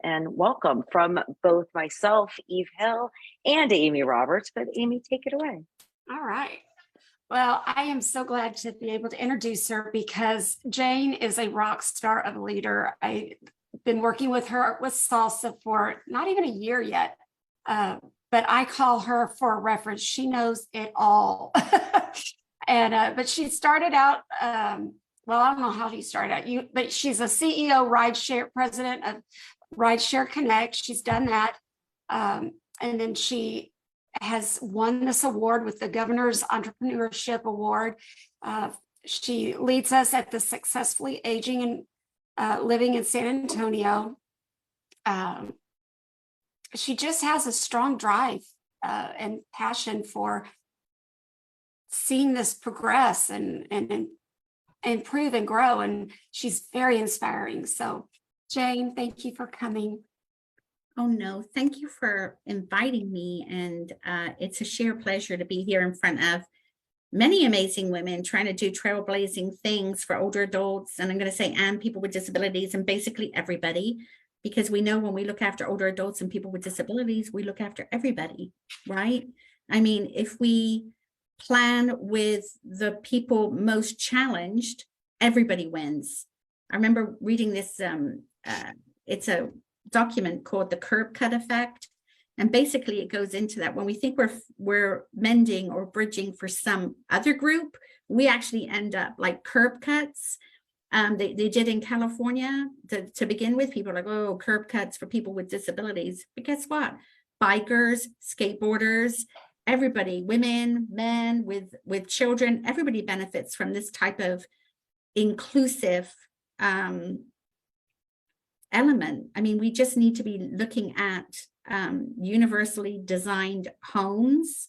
and welcome from both myself, Eve Hill, and Amy Roberts. But Amy, take it away. All right. Well, I am so glad to be able to introduce her because Jane is a rock star of a leader. I've been working with her with SALSA for not even a year yet, but I call her for reference. She knows it all. But she started out, well, I don't know how she started out, but she's a CEO, rideshare president of Rideshare Connect. She's done that. And then she has won this award with the Governor's Entrepreneurship Award. She leads us at the Successfully Aging and Living in San Antonio. She just has a strong drive and passion for seeing this progress and improve and grow. And she's very inspiring. So Jane, thank you for coming. Oh, no, thank you for inviting me. And it's a sheer pleasure to be here in front of many amazing women trying to do trailblazing things for older adults. And I'm going to say, and people with disabilities and basically everybody, because we know when we look after older adults and people with disabilities, we look after everybody, right? I mean, if we plan with the people most challenged, everybody wins. I remember reading this, it's a document called the curb cut effect, and basically it goes into that when we think we're mending or bridging for some other group, we actually end up like curb cuts. They did in California to begin with. People are like, oh, curb cuts for people with disabilities, but guess what? Bikers, skateboarders, everybody, women, men with children, everybody benefits from this type of inclusive element. I mean, we just need to be looking at universally designed homes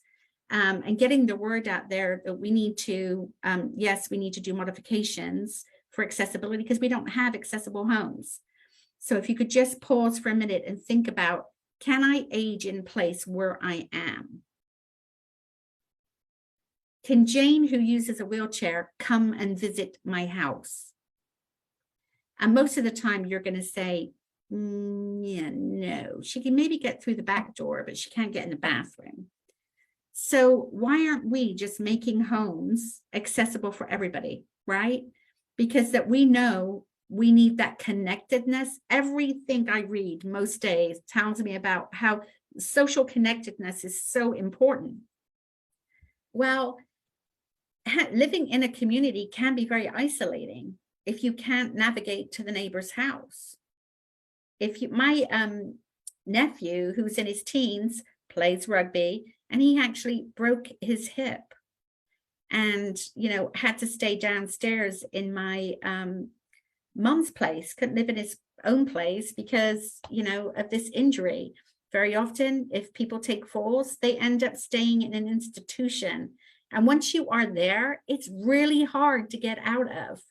and getting the word out there that we need to, yes, we need to do modifications for accessibility because we don't have accessible homes. So if you could just pause for a minute and think about, can I age in place where I am? Can Jane, who uses a wheelchair, come and visit my house? And most of the time you're going to say, yeah, no, she can maybe get through the back door, but she can't get in the bathroom. So why aren't we just making homes accessible for everybody, right? Because that we know we need that connectedness. Everything I read most days tells me about how social connectedness is so important. Well, living in a community can be very isolating if you can't navigate to the neighbor's house. My nephew, who's in his teens, plays rugby, and he actually broke his hip and, had to stay downstairs in my mom's place, couldn't live in his own place because, of this injury. Very often, if people take falls, they end up staying in an institution. And once you are there, it's really hard to get out of,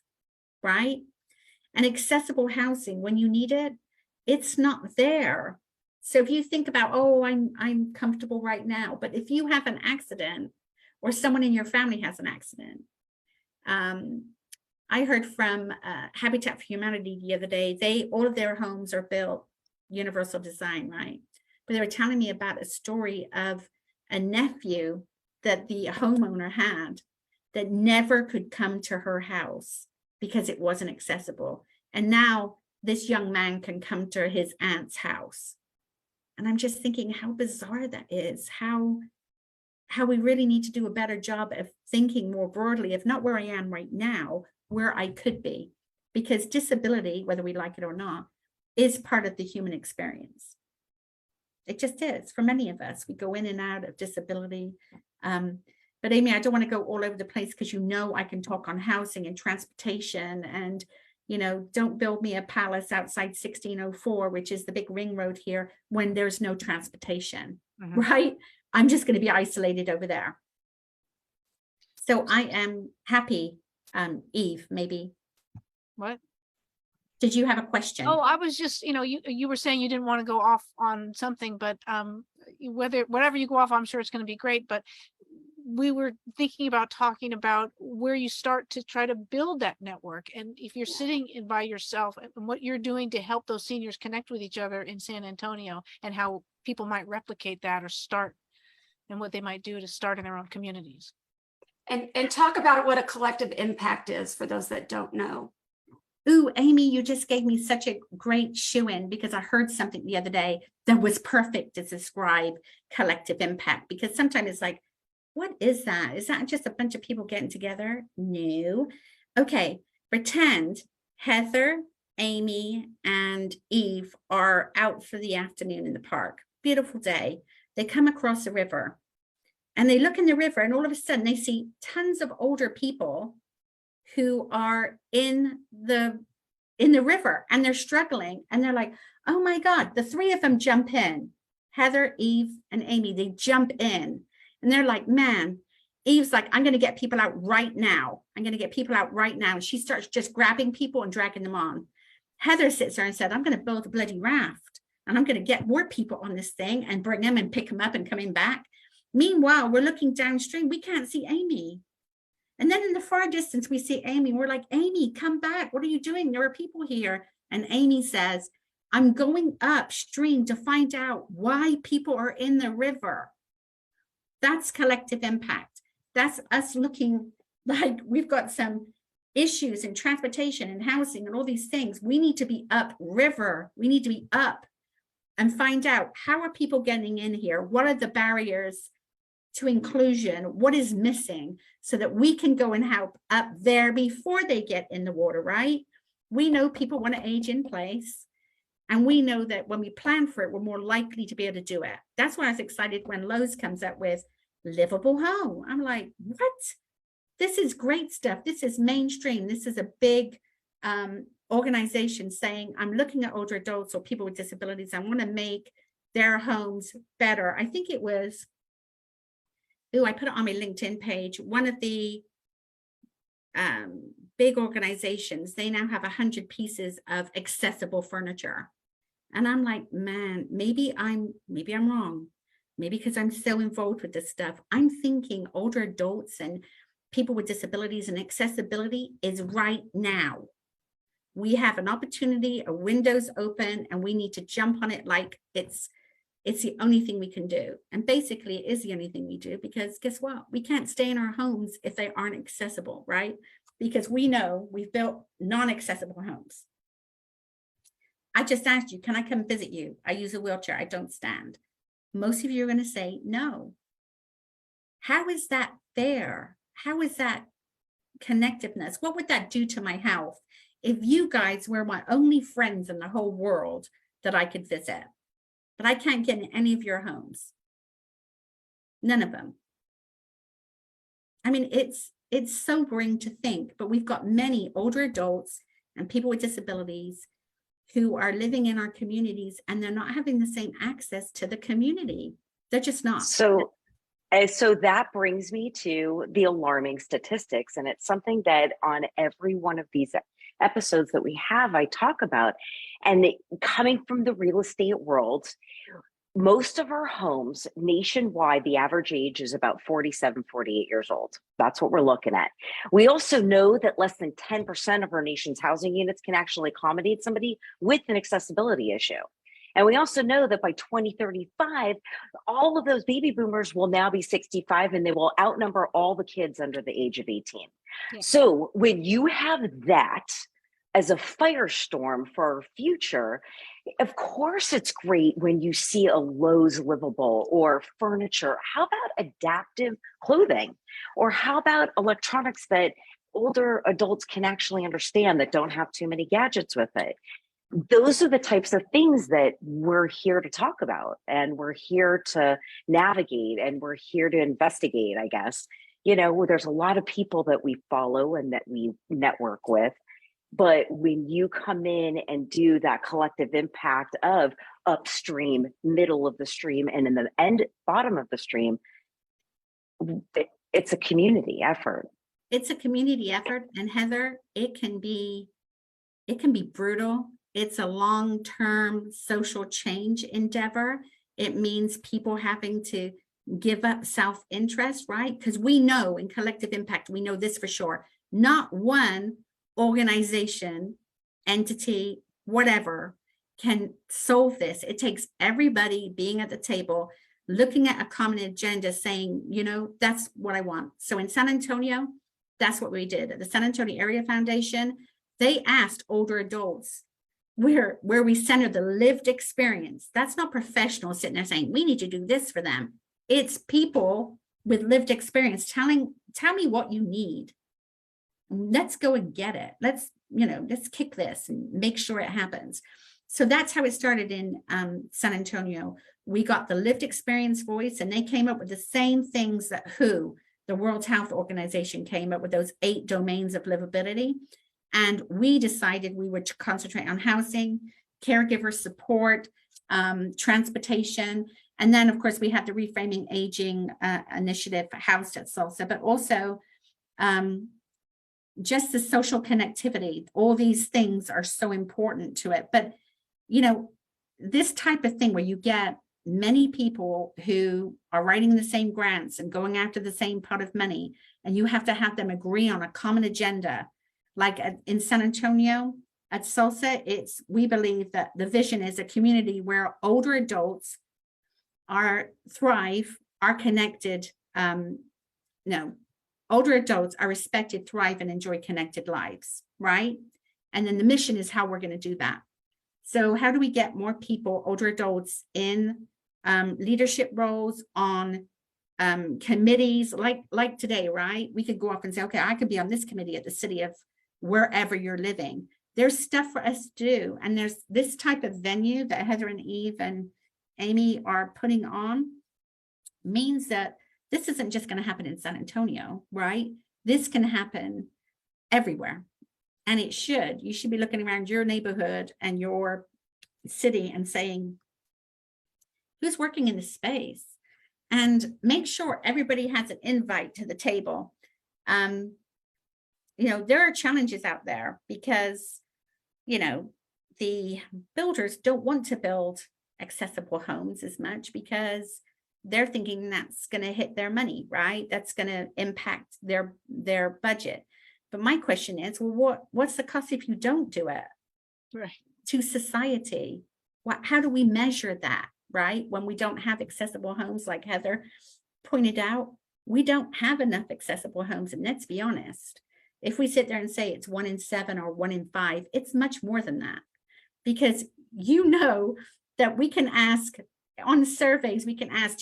right? And accessible housing, when you need it, it's not there. So if you think about, oh, I'm comfortable right now, but if you have an accident or someone in your family has an accident, I heard from Habitat for Humanity the other day, all of their homes are built universal design, right? But they were telling me about a story of a nephew that the homeowner had that never could come to her house because it wasn't accessible. And now this young man can come to his aunt's house. And I'm just thinking how bizarre that is, how we really need to do a better job of thinking more broadly, if not where I am right now, where I could be. Because disability, whether we like it or not, is part of the human experience. It just is for many of us. We go in and out of disability. But Amy, I don't want to go all over the place because I can talk on housing and transportation and, don't build me a palace outside 1604, which is the big ring road here, when there's no transportation, right? I'm just going to be isolated over there. So I am happy, Eve, maybe. What? Did you have a question? Oh, I was just, you were saying you didn't want to go off on something, but whatever you go off, I'm sure it's going to be great. But we were thinking about talking about where you start to try to build that network. And if you're sitting by yourself, and what you're doing to help those seniors connect with each other in San Antonio, and how people might replicate that or start, and what they might do to start in their own communities. And talk about what a collective impact is for those that don't know. Ooh, Amy, you just gave me such a great shoe-in, because I heard something the other day that was perfect to describe collective impact, because sometimes it's like, what is that? Is that just a bunch of people getting together? No. Okay, pretend Heather, Amy, and Eve are out for the afternoon in the park. Beautiful day. They come across a river and they look in the river, and all of a sudden they see tons of older people who are in the river, and they're struggling, and they're like, oh my God, the three of them jump in. Heather, Eve, and Amy, they jump in, and they're like, man, Eve's like, I'm going to get people out right now. I'm going to get people out right now. And she starts just grabbing people and dragging them on. Heather sits there and said, I'm going to build a bloody raft, and I'm going to get more people on this thing and bring them and pick them up and coming back. Meanwhile, we're looking downstream. We can't see Amy. And then in the far distance, we see Amy. We're like, Amy, come back. What are you doing? There are people here. And Amy says, I'm going upstream to find out why people are in the river. That's collective impact. That's us looking like we've got some issues in transportation and housing and all these things. We need to be upriver. We need to be up and find out, how are people getting in here? What are the barriers to inclusion? What is missing, so that we can go and help up there before they get in the water, right? We know people want to age in place, and we know that when we plan for it, we're more likely to be able to do it. That's why I was excited when Lowe comes up with Livable Home. I'm like, what? This is great stuff. This is mainstream. This is a big organization saying, I'm looking at older adults or people with disabilities. I want to make their homes better. I think it was, I put it on my LinkedIn page. One of the big organizations, they now have 100 pieces of accessible furniture. And I'm like, man, maybe I'm wrong. Maybe because I'm so involved with this stuff. I'm thinking older adults and people with disabilities and accessibility is right now. We have an opportunity, a window's open, and we need to jump on it like it's the only thing we can do. And basically it is the only thing we do, because guess what? We can't stay in our homes if they aren't accessible, right? Because we know we've built non-accessible homes. I just asked you, can I come visit you? I use a wheelchair, I don't stand. Most of you are going to say no. How is that fair? How is that connectiveness? What would that do to my health if you guys were my only friends in the whole world that I could visit? But I can't get in any of your homes. None of them. I mean, it's sobering to think, but we've got many older adults and people with disabilities who are living in our communities, and they're not having the same access to the community. They're just not. So that brings me to the alarming statistics, and it's something that on every one of these episodes that we have, I talk about. And coming from the real estate world, most of our homes nationwide, the average age is about 47, 48 years old. That's what we're looking at. We also know that less than 10% of our nation's housing units can actually accommodate somebody with an accessibility issue. And we also know that by 2035, all of those baby boomers will now be 65, and they will outnumber all the kids under the age of 18. Yeah. So when you have that as a firestorm for our future, of course it's great when you see a Lowe's Livable or furniture. How about adaptive clothing? Or how about electronics that older adults can actually understand, that don't have too many gadgets with it? Those are the types of things that we're here to talk about, and we're here to navigate, and we're here to investigate, I guess. You know, there's a lot of people that we follow and that we network with, but when you come in and do that collective impact of upstream, middle of the stream, and in the end, bottom of the stream, it's a community effort. It's a community effort, and Heather, it can be brutal. It's a long-term social change endeavor. It means people having to give up self-interest, right? Because we know in collective impact, we know this for sure. Not one organization, entity, whatever, can solve this. It takes everybody being at the table, looking at a common agenda, saying, you know, that's what I want. So in San Antonio, that's what we did. At the San Antonio Area Foundation, they asked older adults where we center the lived experience. That's not professionals sitting there saying, we need to do this for them. It's people with lived experience tell me what you need. Let's go and get it. Let's kick this and make sure it happens. So that's how it started in San Antonio. We got the lived experience voice, and they came up with the same things that WHO, the World Health Organization, came up with, those 8 domains of livability. And we decided we would concentrate on housing, caregiver support, transportation. And then, of course, we have the Reframing Aging initiative housed at SALSA, but also just the social connectivity. All these things are so important to it. But, you know, this type of thing where you get many people who are writing the same grants and going after the same pot of money, and you have to have them agree on a common agenda. Like in San Antonio at SALSA, we believe that the vision is a community where older adults thrive, are connected. Older adults are respected, thrive, and enjoy connected lives, right? And then the mission is how we're going to do that. So how do we get more people, older adults, in leadership roles, on committees like today, right? We could go up and say, okay, I could be on this committee at the city of wherever you're living. There's stuff for us to do. And there's this type of venue that Heather and Eve and Amy are putting on, means that this isn't just going to happen in San Antonio, right? This can happen everywhere. And it should. You should be looking around your neighborhood and your city and saying, who's working in this space? And make sure everybody has an invite to the table. There are challenges out there because, the builders don't want to build accessible homes as much because they're thinking that's going to hit their money, right? That's going to impact their budget. But my question is, well, what's the cost if you don't do it? Right. To society? How do we measure that, right? When we don't have accessible homes, like Heather pointed out, we don't have enough accessible homes. And let's be honest, if we sit there and say it's 1 in 7 or 1 in 5, it's much more than that. Because that we can ask on surveys, we can ask,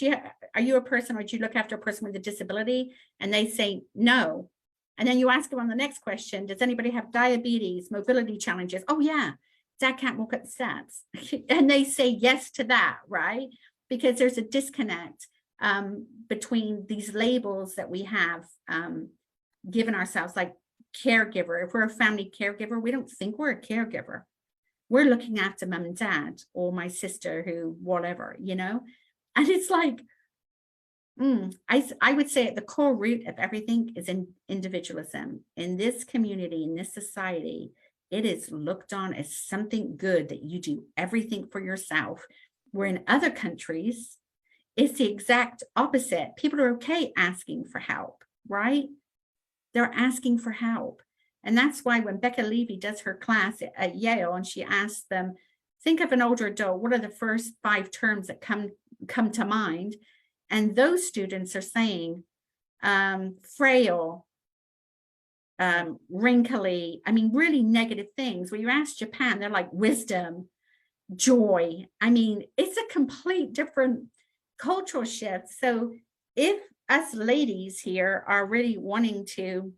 are you a person, or do you look after a person with a disability? And they say no. And then you ask them on the next question, does anybody have diabetes, mobility challenges? Oh yeah, Dad can't walk up the steps. And they say yes to that, right? Because there's a disconnect between these labels that we have given ourselves, like caregiver. If we're a family caregiver, we don't think we're a caregiver. We're looking after mom and dad, or my sister, who, whatever, and it's like, I would say at the core root of everything is individualism. In this community, in this society, it is looked on as something good that you do everything for yourself. Where in other countries, it's the exact opposite. People are okay asking for help, right? They're asking for help. And that's why when Becca Levy does her class at Yale, and she asks them, think of an older adult, what are the first 5 terms that come to mind? And those students are saying frail, wrinkly, really negative things. When you ask Japan, they're like wisdom, joy. It's a complete different cultural shift. So if us ladies here are really wanting to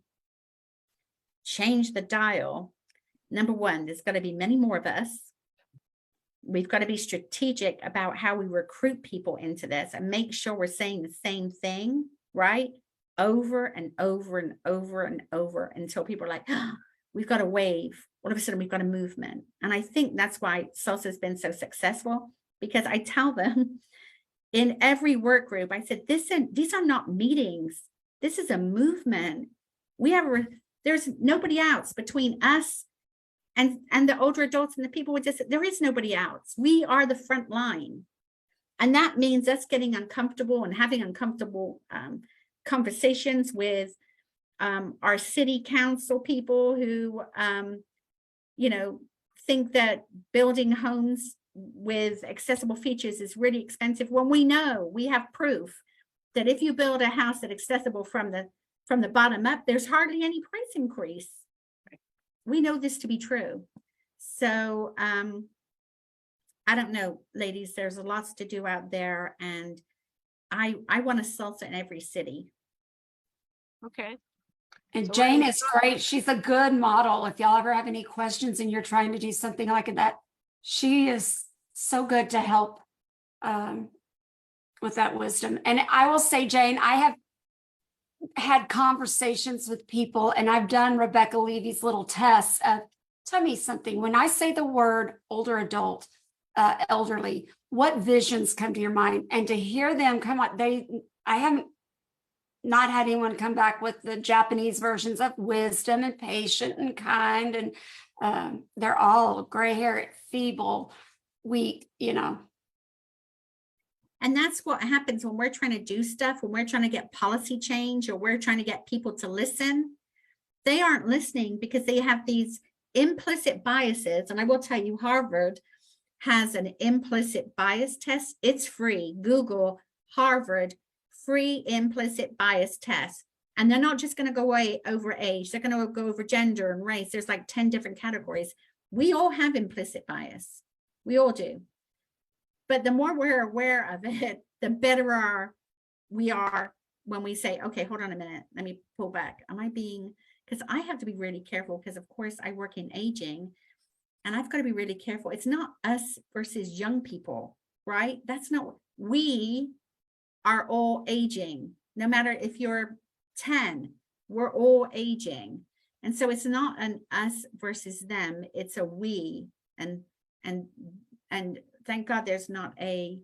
change the dial, number one, there's got to be many more of us. We've got to be strategic about how we recruit people into this and make sure we're saying the same thing, right? Over and over and over and over until people are like, we've got a wave. All of a sudden, we've got a movement. And I think that's why SALSA has been so successful, because I tell them in every work group, I said, these are not meetings. This is a movement. There's nobody else between us and the older adults and the people with this. There is nobody else. We are the front line. And that means us getting uncomfortable and having uncomfortable conversations with our city council people who, think that building homes with accessible features is really expensive, when we know, we have proof that if you build a house that's accessible from the bottom up, there's hardly any price increase. We know this to be true. So I don't know, ladies, there's lots to do out there, and I want a SALSA in every city. Okay. And So Jane is great. She's a good model. If y'all ever have any questions and you're trying to do something like that, she is so good to help with that wisdom. And I will say, Jane, I have had conversations with people, and I've done Rebecca Levy's little tests of, tell me something. When I say the word older adult, elderly, what visions come to your mind? And to hear them come up, I haven't not had anyone come back with the Japanese versions of wisdom and patient and kind, and they're all gray hair, feeble, weak, And that's what happens when we're trying to do stuff, when we're trying to get policy change, or we're trying to get people to listen. They aren't listening because they have these implicit biases. And I will tell you, Harvard has an implicit bias test. It's free. Google Harvard free implicit bias test. And they're not just going to go away over age. They're going to go over gender and race. There's like 10 different categories. We all have implicit bias. We all do. But the more we're aware of it, the better we are when we say, okay, hold on a minute. Let me pull back. Am I being, because I have to be really careful, because of course I work in aging, and I've got to be really careful. It's not us versus young people, right? That's not, we are all aging. No matter if you're 10, we're all aging. And so it's not an us versus them, it's a we. And thank God there's not a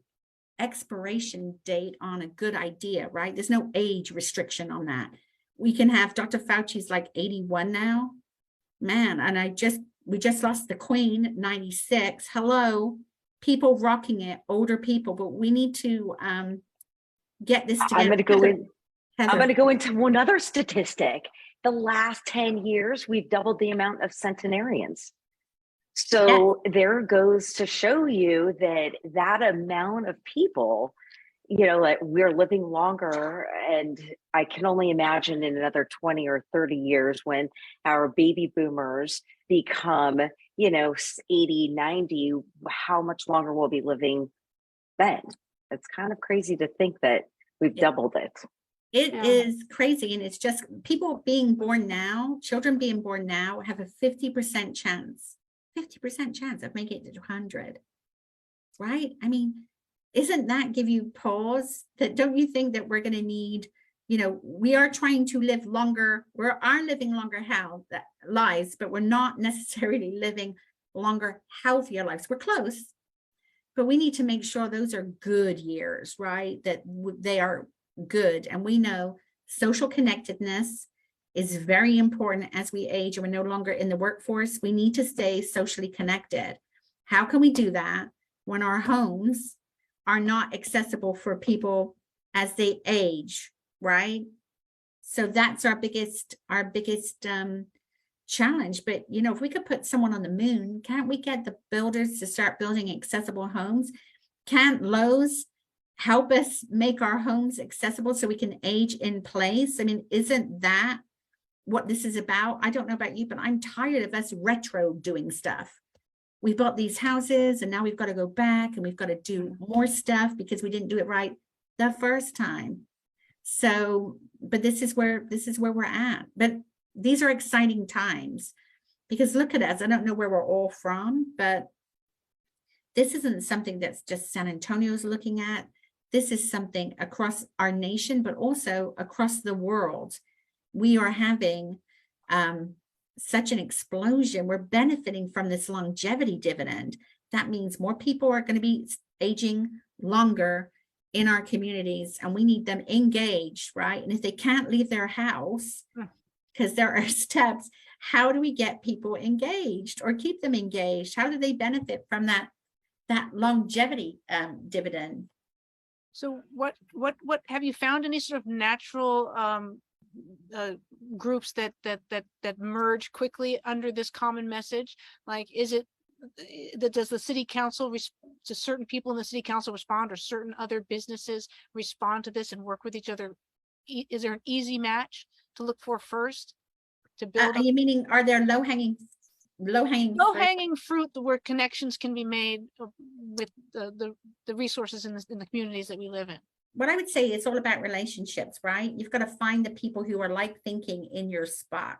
expiration date on a good idea, right? There's no age restriction on that. We can have, Dr. Fauci's like 81 now, man. And we just lost the Queen, 96. Hello, people rocking it, older people, but we need to get this together. I'm going to go into one other statistic. The last 10 years, we've doubled the amount of centenarians. So there goes to show you that amount of people, like we're living longer. And I can only imagine in another 20 or 30 years when our baby boomers become, 80, 90, how much longer we'll be living then. It's kind of crazy to think that we've doubled it. It is crazy. And it's just people being born now, children being born now have a 50% chance of making it to 100, right? I mean, isn't that give you pause? That don't you think that we're going to need, we are trying to live longer, we are living longer lives, but we're not necessarily living longer, healthier lives. We're close, but we need to make sure those are good years, right? That they are good. And we know social connectedness is very important as we age and we're no longer in the workforce. We need to stay socially connected. How can we do that when our homes are not accessible for people as they age, right? So that's our biggest challenge. But if we could put someone on the moon, can't we get the builders to start building accessible homes? Can't Lowe's help us make our homes accessible so we can age in place? I mean, isn't that what this is about? I don't know about you, but I'm tired of us retro doing stuff. We bought these houses and now we've got to go back and we've got to do more stuff because we didn't do it right the first time. So, but this is where we're at. But these are exciting times because look at us. I don't know where we're all from, but this isn't something that's just San Antonio's looking at. This is something across our nation, but also across the world. We are having such an explosion. We're benefiting from this longevity dividend. That means more people are going to be aging longer in our communities, and we need them engaged, right? And if they can't leave their house because there are steps, how do we get people engaged or keep them engaged? How do they benefit from that longevity dividend? So what have you found any sort of natural groups that merge quickly under this common message? Like, is it does the city council to certain people in the city council respond, or certain other businesses respond to this and work with each other? Is there an easy match to look for first to build? You meaning, are there low-hanging fruit where connections can be made with the resources in the communities that we live in? What I would say, it's all about relationships, right? You've got to find the people who are like thinking in your spot,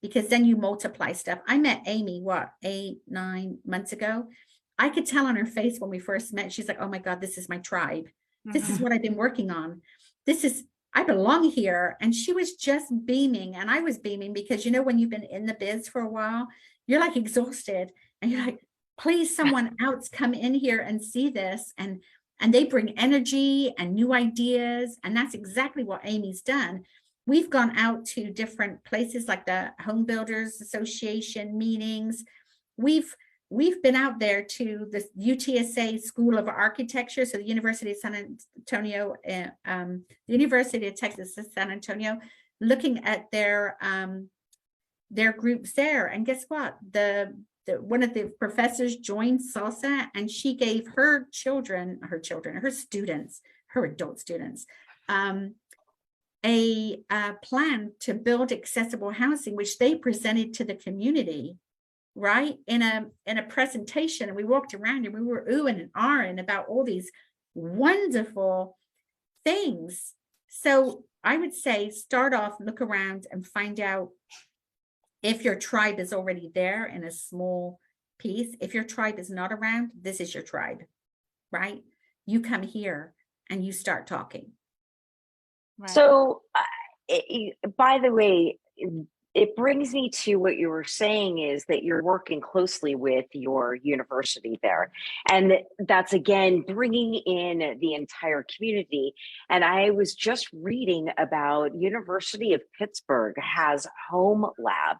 because then you multiply stuff. I met Amy, 8-9 months ago. I could tell on her face when we first met, she's like, oh my God, this is my tribe. This is what I've been working on. I belong here. And she was just beaming, and I was beaming, because, you know, when you've been in the biz for a while, you're like exhausted, and you're like, please, someone else come in here and see this. And they bring energy and new ideas. And that's exactly what Amy's done. We've gone out to different places like the Home Builders Association meetings. We've been out there to the UTSA School of Architecture, so the University of San Antonio, the University of Texas at San Antonio, looking at their groups there. And guess what? One of the professors joined SALSA, and she gave her adult students, a plan to build accessible housing, which they presented to the community, right, in a presentation. And we walked around and we were oohing and ahhing about all these wonderful things. So I would say, start off, look around and find out if your tribe is already there in a small piece. If your tribe is not around, this is your tribe, right? You come here and you start talking. Right. So, by the way, it brings me to what you were saying, is that you're working closely with your university there. And that's, again, bringing in the entire community. And I was just reading about University of Pittsburgh has Home Lab,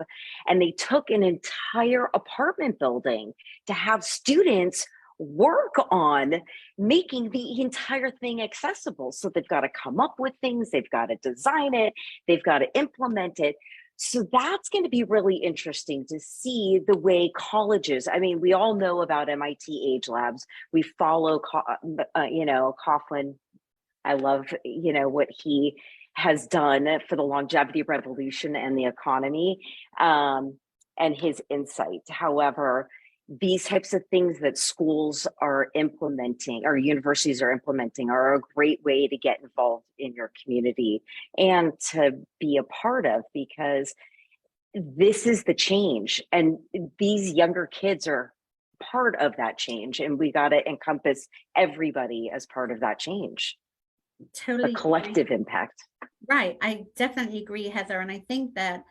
and they took an entire apartment building to have students work on making the entire thing accessible. So they've got to come up with things, they've got to design it, they've got to implement it. So that's going to be really interesting to see the way colleges, I mean, we all know about MIT Age Labs. We follow, Coughlin. I love, what he has done for the longevity revolution and the economy, and his insight. However, these types of things that schools are implementing or universities are implementing are a great way to get involved in your community and to be a part of, because this is the change. And these younger kids are part of that change. And we got to encompass everybody as part of that change. Totally. The collective impact. Right. I definitely agree, Heather. And I think that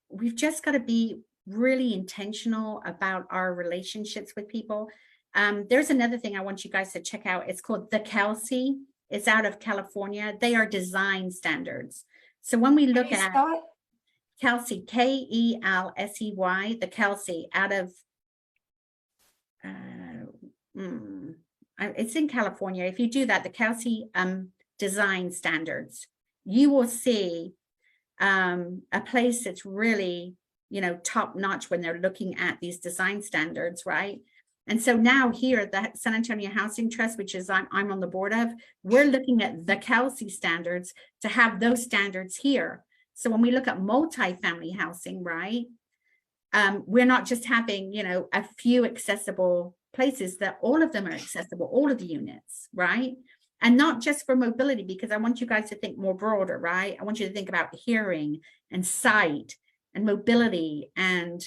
we've just got to be really intentional about our relationships with people. There's another thing I want you guys to check out. It's called the Kelsey. It's out of California. They are design standards. So when we look at Kelsey, K-E-L-S-E-Y, the Kelsey, out of it's in California. If you do that, the Kelsey design standards, you will see a place that's really, top notch when they're looking at these design standards, right? And so now here, the San Antonio Housing Trust, which is I'm on the board of, we're looking at the Kelsey standards to have those standards here. So when we look at multifamily housing, right, we're not just having, a few accessible places, that all of them are accessible, all of the units, right? And not just for mobility, because I want you guys to think more broader, right? I want you to think about hearing and sight and mobility and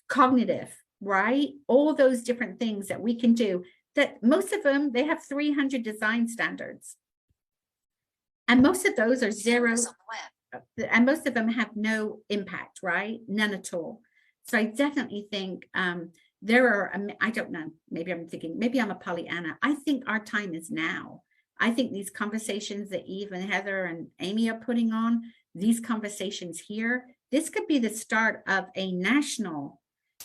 cognitive, right? All those different things that we can do, that most of them, they have 300 design standards. And most of those are zero, and most of them have no impact, right? None at all. So I definitely think there are, I don't know, maybe I'm a Pollyanna. I think our time is now. I think these conversations that Eve and Heather and Amy are putting on, these conversations here, this could be the start of a national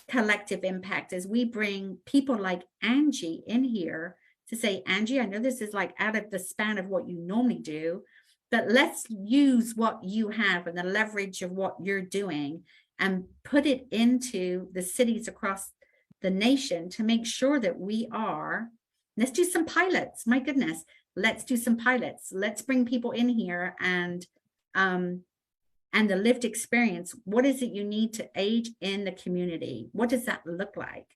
collective impact as we bring people like Angie in here to say, Angie, I know this is like out of the span of what you normally do, but let's use what you have and the leverage of what you're doing and put it into the cities across the nation to make sure that we are, let's do some pilots. My goodness, let's do some pilots. Let's bring people in here and the lived experience. What is it you need to age in the community? What does that look like?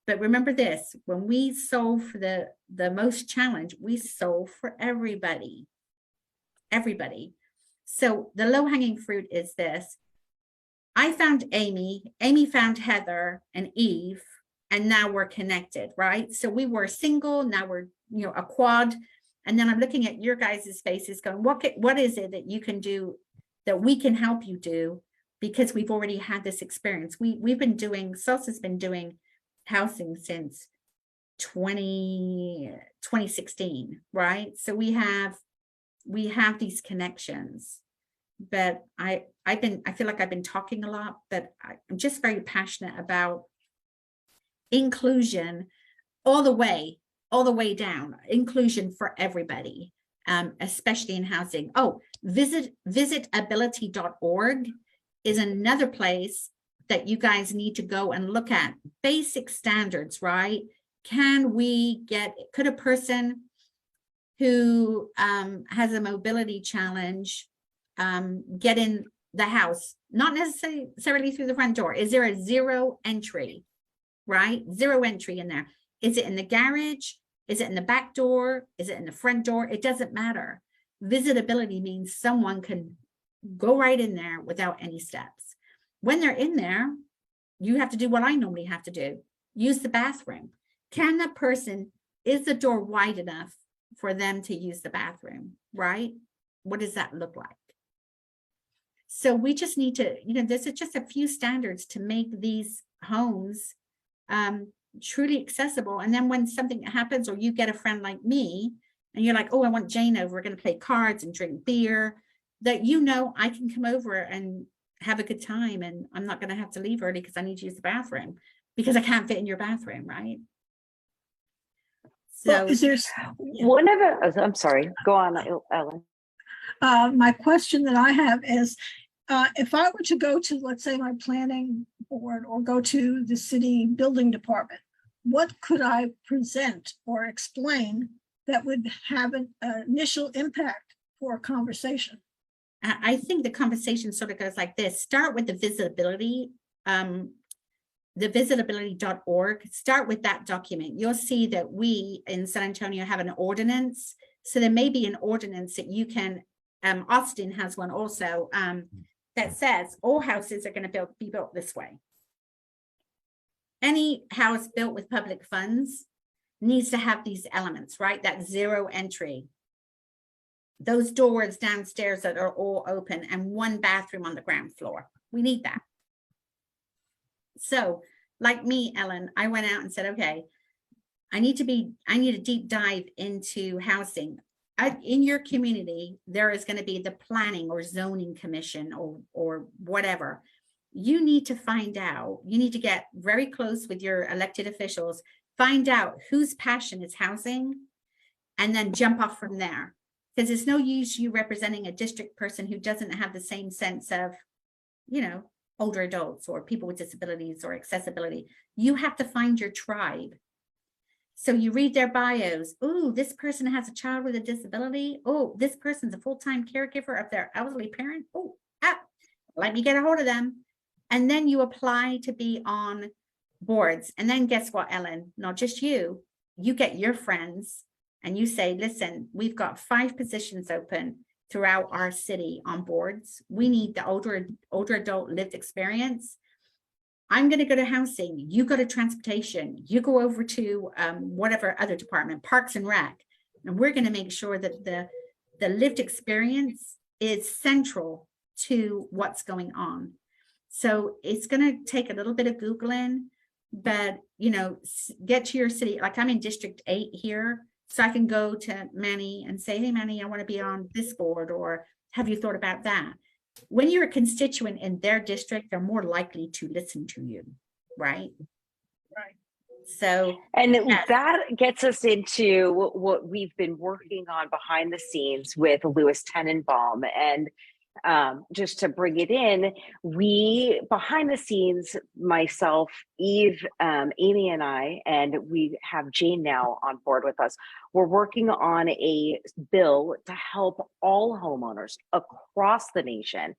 But remember this, when we solve for the most challenge, we solve for everybody. Everybody. So the low-hanging fruit is this. I found Amy found Heather and Eve, and now we're connected, right? So we were single, now we're, a quad. And then I'm looking at your guys' faces going, what is it that you can do that we can help you do? Because we've already had this experience. SALSA's been doing housing since 2016, right? So we have these connections. But I feel like I've been talking a lot, but I'm just very passionate about inclusion all the way down, inclusion for everybody, especially in housing. Oh, visitability.org is another place that you guys need to go and look at basic standards, right? Could a person who has a mobility challenge get in the house, not necessarily through the front door? Is there a zero entry, right? Zero entry in there. Is it in the garage? Is it in the back door? Is it in the front door? It doesn't matter. Visitability means someone can go right in there without any steps. When they're in there, you have to do what I normally have to do. Use the bathroom. Is the door wide enough for them to use the bathroom, right? What does that look like? So we just need to, this is just a few standards to make these homes truly accessible. And then when something happens, or you get a friend like me, and you're like, oh, I want Jane over, we're going to play cards and drink beer, that I can come over and have a good time, and I'm not going to have to leave early because I need to use the bathroom because I can't fit in your bathroom, right? So is there I'm sorry, go on, Ellen. My question that I have is, if I were to go to, let's say, my planning board or go to the city building department, what could I present or explain that would have an initial impact for a conversation? I think the conversation sort of goes like this. Start with the visibility, the visitability.org. Start with that document. You'll see that we in San Antonio have an ordinance. So there may be an ordinance that you can, Austin has one also, that says all houses are going to be built this way. Any house built with public funds needs to have these elements, right? That zero entry. Those doors downstairs that are all open and one bathroom on the ground floor. We need that. So like me, Ellen, I went out and said, okay, I need a deep dive into housing. In your community, there is going to be the planning or zoning commission or whatever. You need to find out, you need to get very close with your elected officials, find out whose passion is housing, and then jump off from there. Because it's no use you representing a district person who doesn't have the same sense of, older adults or people with disabilities or accessibility. You have to find your tribe. So you read their bios. Oh, this person has a child with a disability. Oh, this person's a full-time caregiver of their elderly parent. Oh, let me get a hold of them. And then you apply to be on boards. And then guess what, Ellen? Not just you get your friends and you say, listen, we've got 5 positions open throughout our city on boards. We need the older adult lived experience. I'm going to go to housing. You go to transportation. You go over to whatever other department, Parks and Rec. And we're going to make sure that the lived experience is central to what's going on. So it's going to take a little bit of Googling, but, get to your city. Like I'm in District 8 here. So I can go to Manny and say, hey, Manny, I want to be on this board, or have you thought about that? When you're a constituent in their district, they're more likely to listen to you, right? Right. So, And yes. that gets us into what we've been working on behind the scenes with Louis Tenenbaum. And just to bring it in, we behind the scenes, myself, Eve, Amy, and I, and we have Jane now on board with us. We're working on a bill to help all homeowners across the nation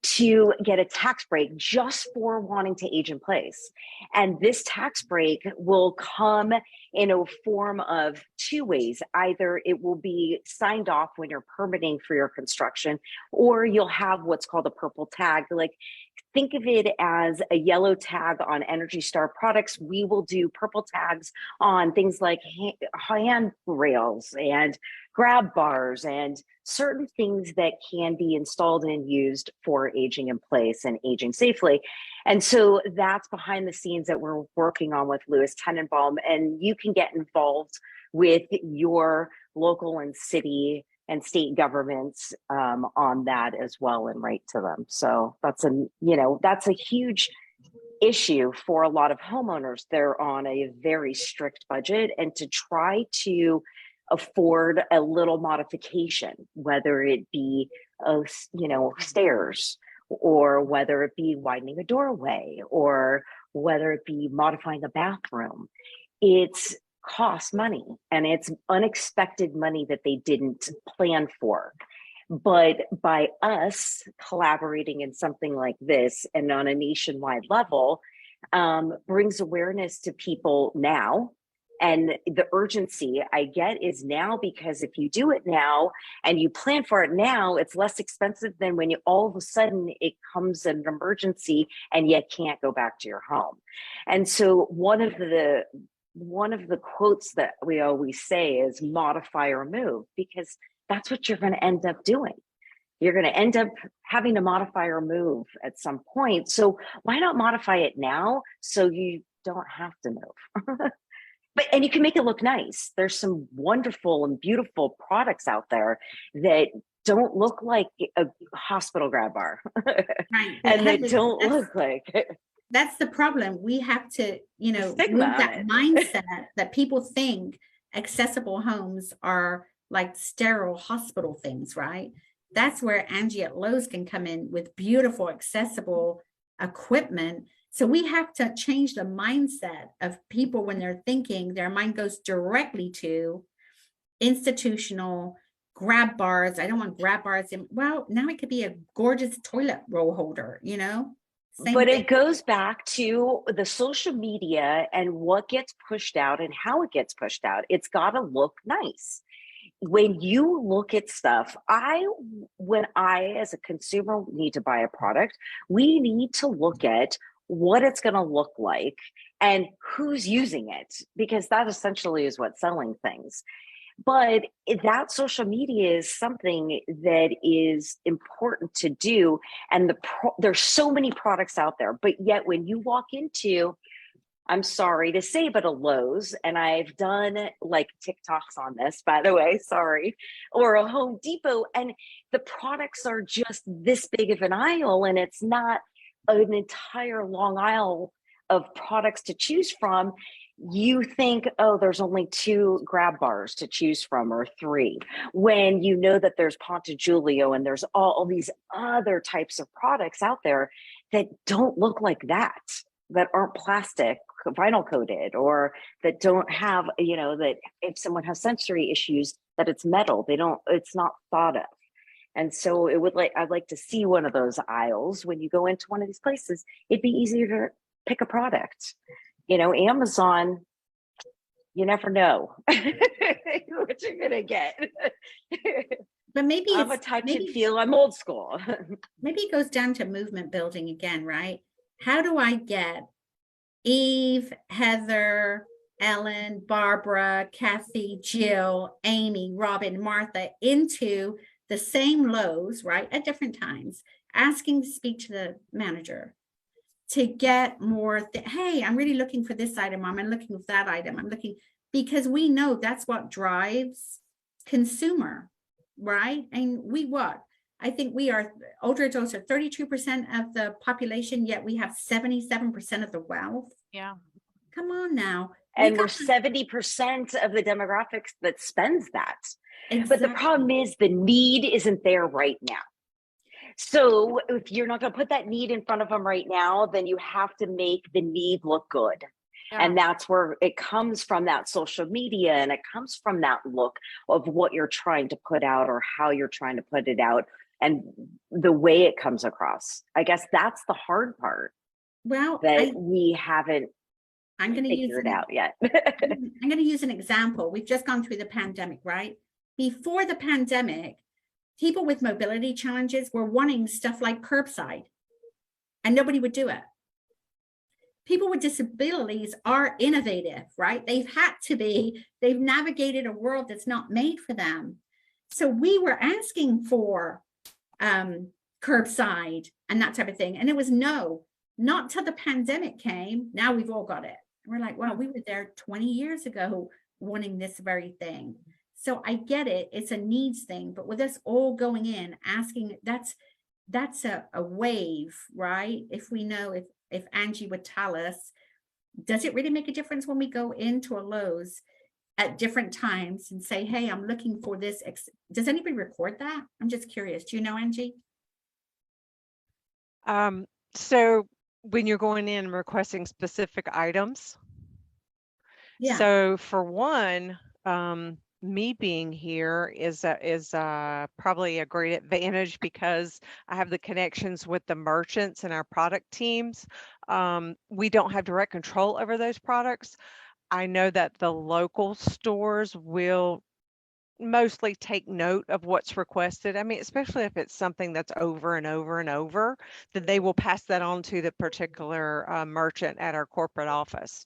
to get a tax break just for wanting to age in place. And this tax break will come in a form of two ways. Either it will be signed off when you're permitting for your construction, or you'll have what's called a purple tag. Like, think of it as a yellow tag on Energy Star products. We will do purple tags on things like hand rails and grab bars and certain things that can be installed and used for aging in place and aging safely. And so that's behind the scenes that we're working on with Louis Tenenbaum. And you can get involved with your local and city and state governments on that as well, and write to them. So that's a huge issue for a lot of homeowners. They're on a very strict budget, and to try to afford a little modification, whether it be stairs, or whether it be widening a doorway, or whether it be modifying a bathroom, it's costs money, and it's unexpected money that they didn't plan for. But by us collaborating in something like this and on a nationwide level, brings awareness to people now. And the urgency I get is now, because if you do it now and you plan for it now, it's less expensive than when you all of a sudden it comes an emergency and you can't go back to your home. And so one of the quotes that we always say is modify or move, because that's what you're going to end up doing. You're going to end up having to modify or move at some point. So why not modify it now so you don't have to move? And you can make it look nice. There's some wonderful and beautiful products out there that don't look like a hospital grab bar. Right. And that don't look like it. That's the problem. We have to, move that mindset that people think accessible homes are like sterile hospital things, right? That's where Angie at Lowe's can come in with beautiful, accessible equipment. So we have to change the mindset of people when they're thinking. Their mind goes directly to institutional grab bars. I don't want grab bars. Well, now it could be a gorgeous toilet roll holder, But it goes back to the social media and what gets pushed out and how it gets pushed out. It's got to look nice. When you look at stuff, when I as a consumer need to buy a product, we need to look at what it's going to look like and who's using it, because that essentially is what's selling things. But that social media is something that is important to do. And there's so many products out there, but yet when you walk into, I'm sorry to say, but a Lowe's, and I've done like TikToks on this, by the way, sorry, or a Home Depot, and the products are just this big of an aisle, and it's not an entire long aisle of products to choose from. You think, oh, there's only 2 grab bars to choose from, or 3, when you know that there's Ponte Giulio and there's all these other types of products out there that don't look like that aren't plastic, vinyl coated, or that don't have, that if someone has sensory issues, that it's metal. It's not thought of. And so I'd like to see one of those aisles when you go into one of these places. It'd be easier to pick a product. Amazon, you never know what you're gonna get. But maybe I'm a touch and feel. I'm old school. Maybe it goes down to movement building again, right? How do I get Eve, Heather, Ellen, Barbara, Kathy, Jill, Amy, Robin, Martha into the same Lowe's, right, at different times, asking to speak to the manager to get more, hey, I'm really looking for this item, I'm looking for that item, I'm looking, because we know that's what drives consumer, right? And I think we are, older adults are 32% of the population, yet we have 77% of the wealth. Yeah. Come on now. And we're 70% of the demographics that spends that. Exactly. But the problem is the need isn't there right now. So if you're not going to put that need in front of them right now, then you have to make the need look good. Yeah. And that's where it comes from, that social media, and it comes from that look of what you're trying to put out or how you're trying to put it out and the way it comes across. I guess that's the hard part. Well, that we haven't I'm going to use figured out yet. I'm going to use an example. We've just gone through the pandemic, right? Before the pandemic, people with mobility challenges were wanting stuff like curbside, and nobody would do it. People with disabilities are innovative, right? They've navigated a world that's not made for them. So we were asking for curbside and that type of thing. And it was no, not till the pandemic came. Now we've all got it. And we're like, well, we were there 20 years ago wanting this very thing. So I get it. It's a needs thing, but with us all going in, asking, that's a wave, right? If we know, if Angie would tell us, does it really make a difference when we go into a Lowe's at different times and say, hey, I'm looking for this? Does anybody record that? I'm just curious. Do you know, Angie? So when you're going in and requesting specific items. Yeah. So for one, me being here is probably a great advantage because I have the connections with the merchants and our product teams. We don't have direct control over those products. I know that the local stores will mostly take note of what's requested. I mean, especially if it's something that's over and over and over, then they will pass that on to the particular merchant at our corporate office.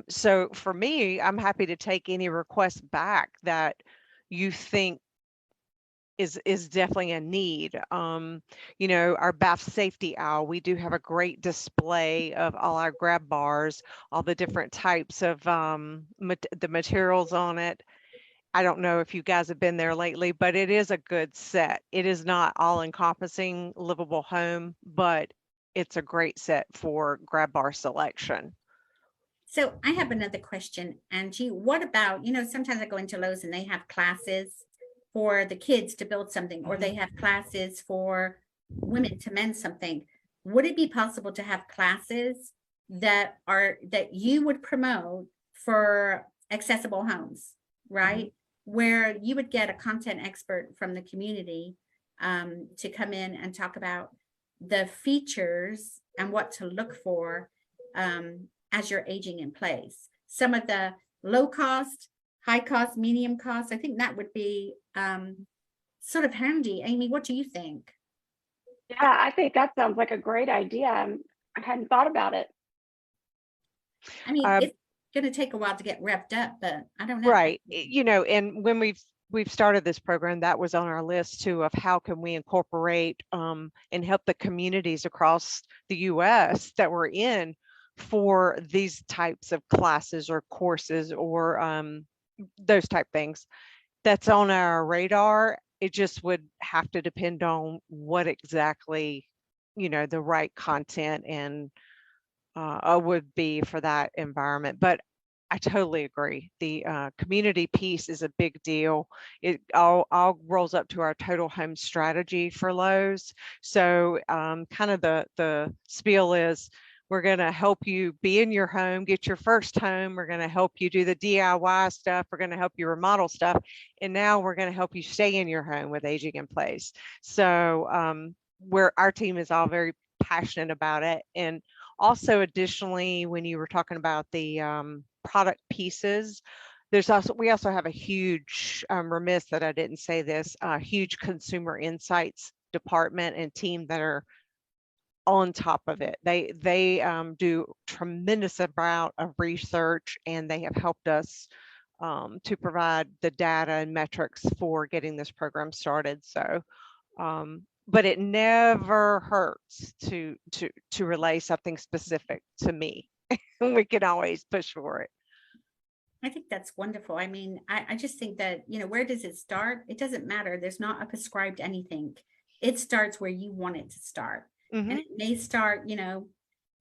So for me, I'm happy to take any request back that you think is definitely a need. You know, our bath safety aisle, we do have a great display of all our grab bars, all the different types of the materials on it. I don't know if you guys have been there lately, but it is a good set. It is not all encompassing livable home, but it's a great set for grab bar selection. So I have another question, Angie. What about, sometimes I go into Lowe's and they have classes for the kids to build something, or they have classes for women to mend something. Would it be possible to have classes that you would promote for accessible homes, right? Where you would get a content expert from the community to come in and talk about the features and what to look for as you're aging in place. Some of the low cost, high cost, medium cost, I think that would be sort of handy. Amy, what do you think? Yeah, I think that sounds like a great idea. I hadn't thought about it. I mean, it's going to take a while to get revved up, but I don't know. Right. And when we've started this program, that was on our list too, of how can we incorporate and help the communities across the US that we're in for these types of classes or courses or those type things. That's on our radar. It just would have to depend on what exactly, the right content and would be for that environment. But I totally agree. The community piece is a big deal. It all rolls up to our total home strategy for Lowe's. So kind of the spiel is, we're going to help you be in your home, get your first home. We're going to help you do the DIY stuff. We're going to help you remodel stuff. And now we're going to help you stay in your home with aging in place. So our team is all very passionate about it. And also additionally, when you were talking about the product pieces, we also have a huge, remiss that I didn't say this, huge consumer insights department and team that are on top of it. They do tremendous amount of research, and they have helped us to provide the data and metrics for getting this program started. So, but it never hurts to relay something specific to me. We can always push for it. I think that's wonderful. I mean, I just think that, where does it start? It doesn't matter. There's not a prescribed anything. It starts where you want it to start. And it may start,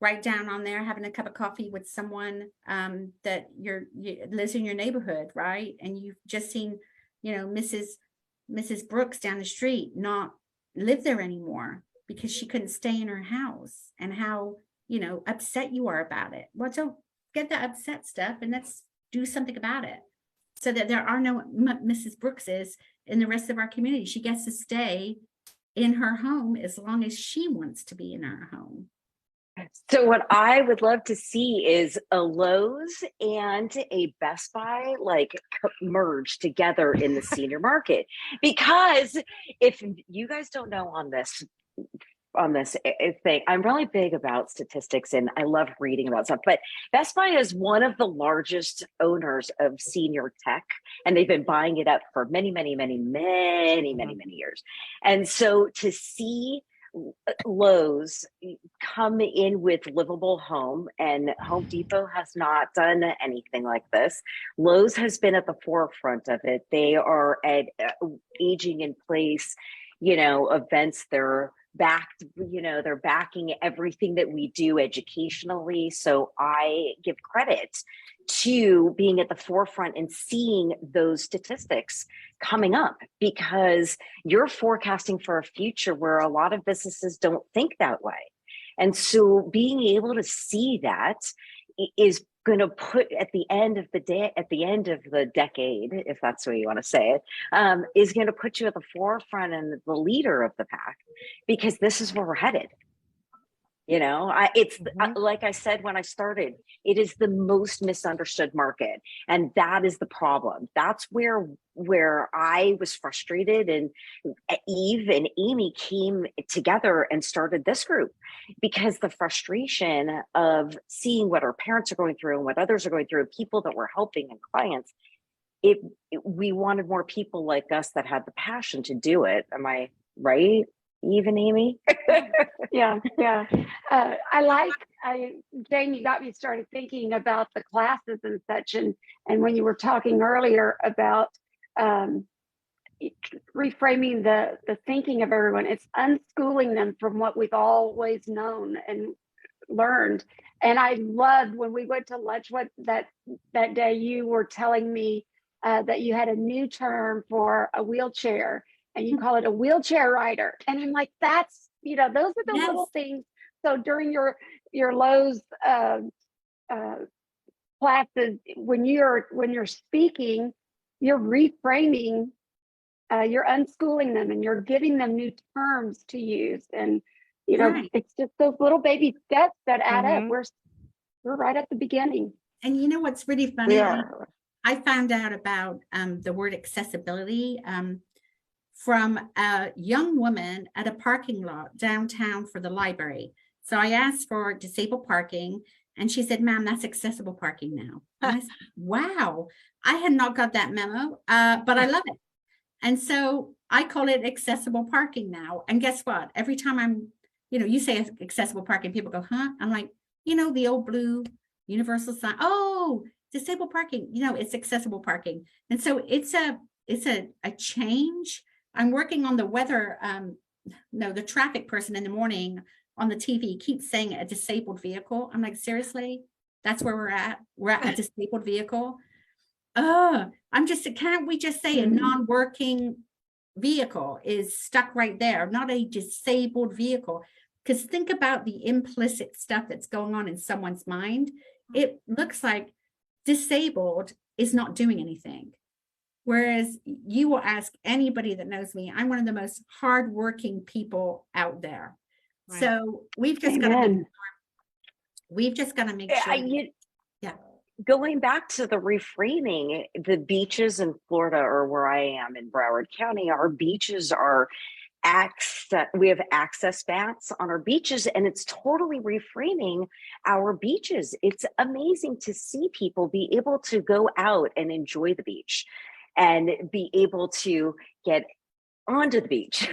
write down on there having a cup of coffee with someone that lives in your neighborhood, right? And you've just seen, Mrs. Brooks down the street not live there anymore because she couldn't stay in her house, and how, upset you are about it. Well, don't get the upset stuff and let's do something about it, so that there are no Mrs. Brookses in the rest of our community. She gets to stay in her home as long as she wants to be in her home. So what I would love to see is a Lowe's and a Best Buy merge together in the senior market. Because if you guys don't know on this thing, I'm really big about statistics and I love reading about stuff, but Best Buy is one of the largest owners of senior tech, and they've been buying it up for many years. And so to see Lowe's come in with Livable Home, and Home Depot has not done anything like this. Lowe's has been at the forefront of it. They are at aging in place, events. They're they're backing everything that we do educationally. So I give credit to being at the forefront and seeing those statistics coming up, because you're forecasting for a future where a lot of businesses don't think that way. And so being able to see that is going to put at the end of the decade, if that's the way you want to say it, is going to put you at the forefront and the leader of the pack, because this is where we're headed. Like I said when I started, it is the most misunderstood market, and that is the problem. That's where I was frustrated, and Eve and Amy came together and started this group, because the frustration of seeing what our parents are going through and what others are going through, people that we're helping and clients, we wanted more people like us that had the passion to do it. Am I right, Eve and Amy? Yeah. Jane, you got me started thinking about the classes and such, and when you were talking earlier about reframing the thinking of everyone, it's unschooling them from what we've always known and learned. And I loved when we went to lunch that day, you were telling me that you had a new term for a wheelchair, and you call it a wheelchair rider. And I'm like, that's, those are the little things. So during your Lowe's classes, when you're speaking, you're reframing, you're unschooling them, and you're giving them new terms to use. And it's just those little baby steps that add up. We're right at the beginning. And you know what's really funny? I found out about the word accessibility from a young woman at a parking lot downtown for the library. So I asked for disabled parking, and she said, "Ma'am, that's accessible parking now." And I said, wow, I had not got that memo, but I love it. And so I call it accessible parking now. And guess what? Every time I'm, you say accessible parking, people go, huh? I'm like, the old blue universal sign. Oh, disabled parking, it's accessible parking. And so it's a change. I'm working on the weather, the traffic person in the morning on the TV keeps saying a disabled vehicle. I'm like, seriously? That's where we're at? We're at a disabled vehicle? Can't we just say a non-working vehicle is stuck right there, not a disabled vehicle? Because think about the implicit stuff that's going on in someone's mind. It looks like disabled is not doing anything. Whereas you will ask anybody that knows me, I'm one of the most hardworking people out there. Right. So we've just got to make sure. Going back to the reframing, the beaches in Florida, or where I am in Broward County, our beaches are we have access mats on our beaches, and it's totally reframing our beaches. It's amazing to see people be able to go out and enjoy the beach and be able to get onto the beach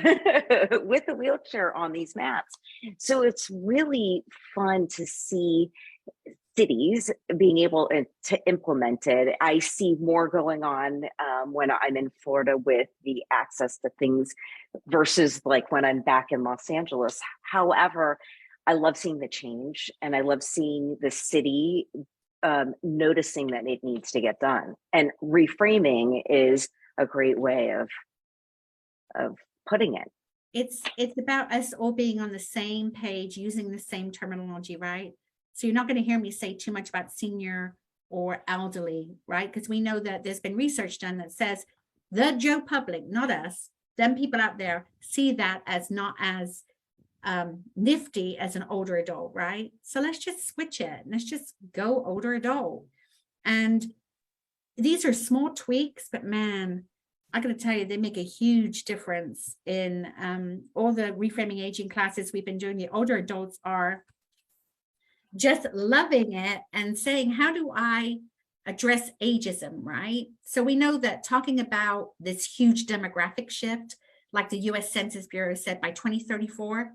with a wheelchair on these mats. So it's really fun to see cities being able to implement it. I see more going on when I'm in Florida with the access to things versus like when I'm back in Los Angeles. However, I love seeing the change, and I love seeing the city noticing that it needs to get done. And reframing is a great way of putting it. It's about us all being on the same page, using the same terminology, right? So you're not going to hear me say too much about senior or elderly, right? Because we know that there's been research done that says the Joe public, not us, them people out there, see that as not as nifty as an older adult, right? So let's just switch it. Let's just go older adult. And these are small tweaks, but man, I gotta tell you, they make a huge difference in all the reframing aging classes we've been doing. The older adults are just loving it and saying, how do I address ageism, right? So we know that talking about this huge demographic shift, like the US Census Bureau said, by 2034,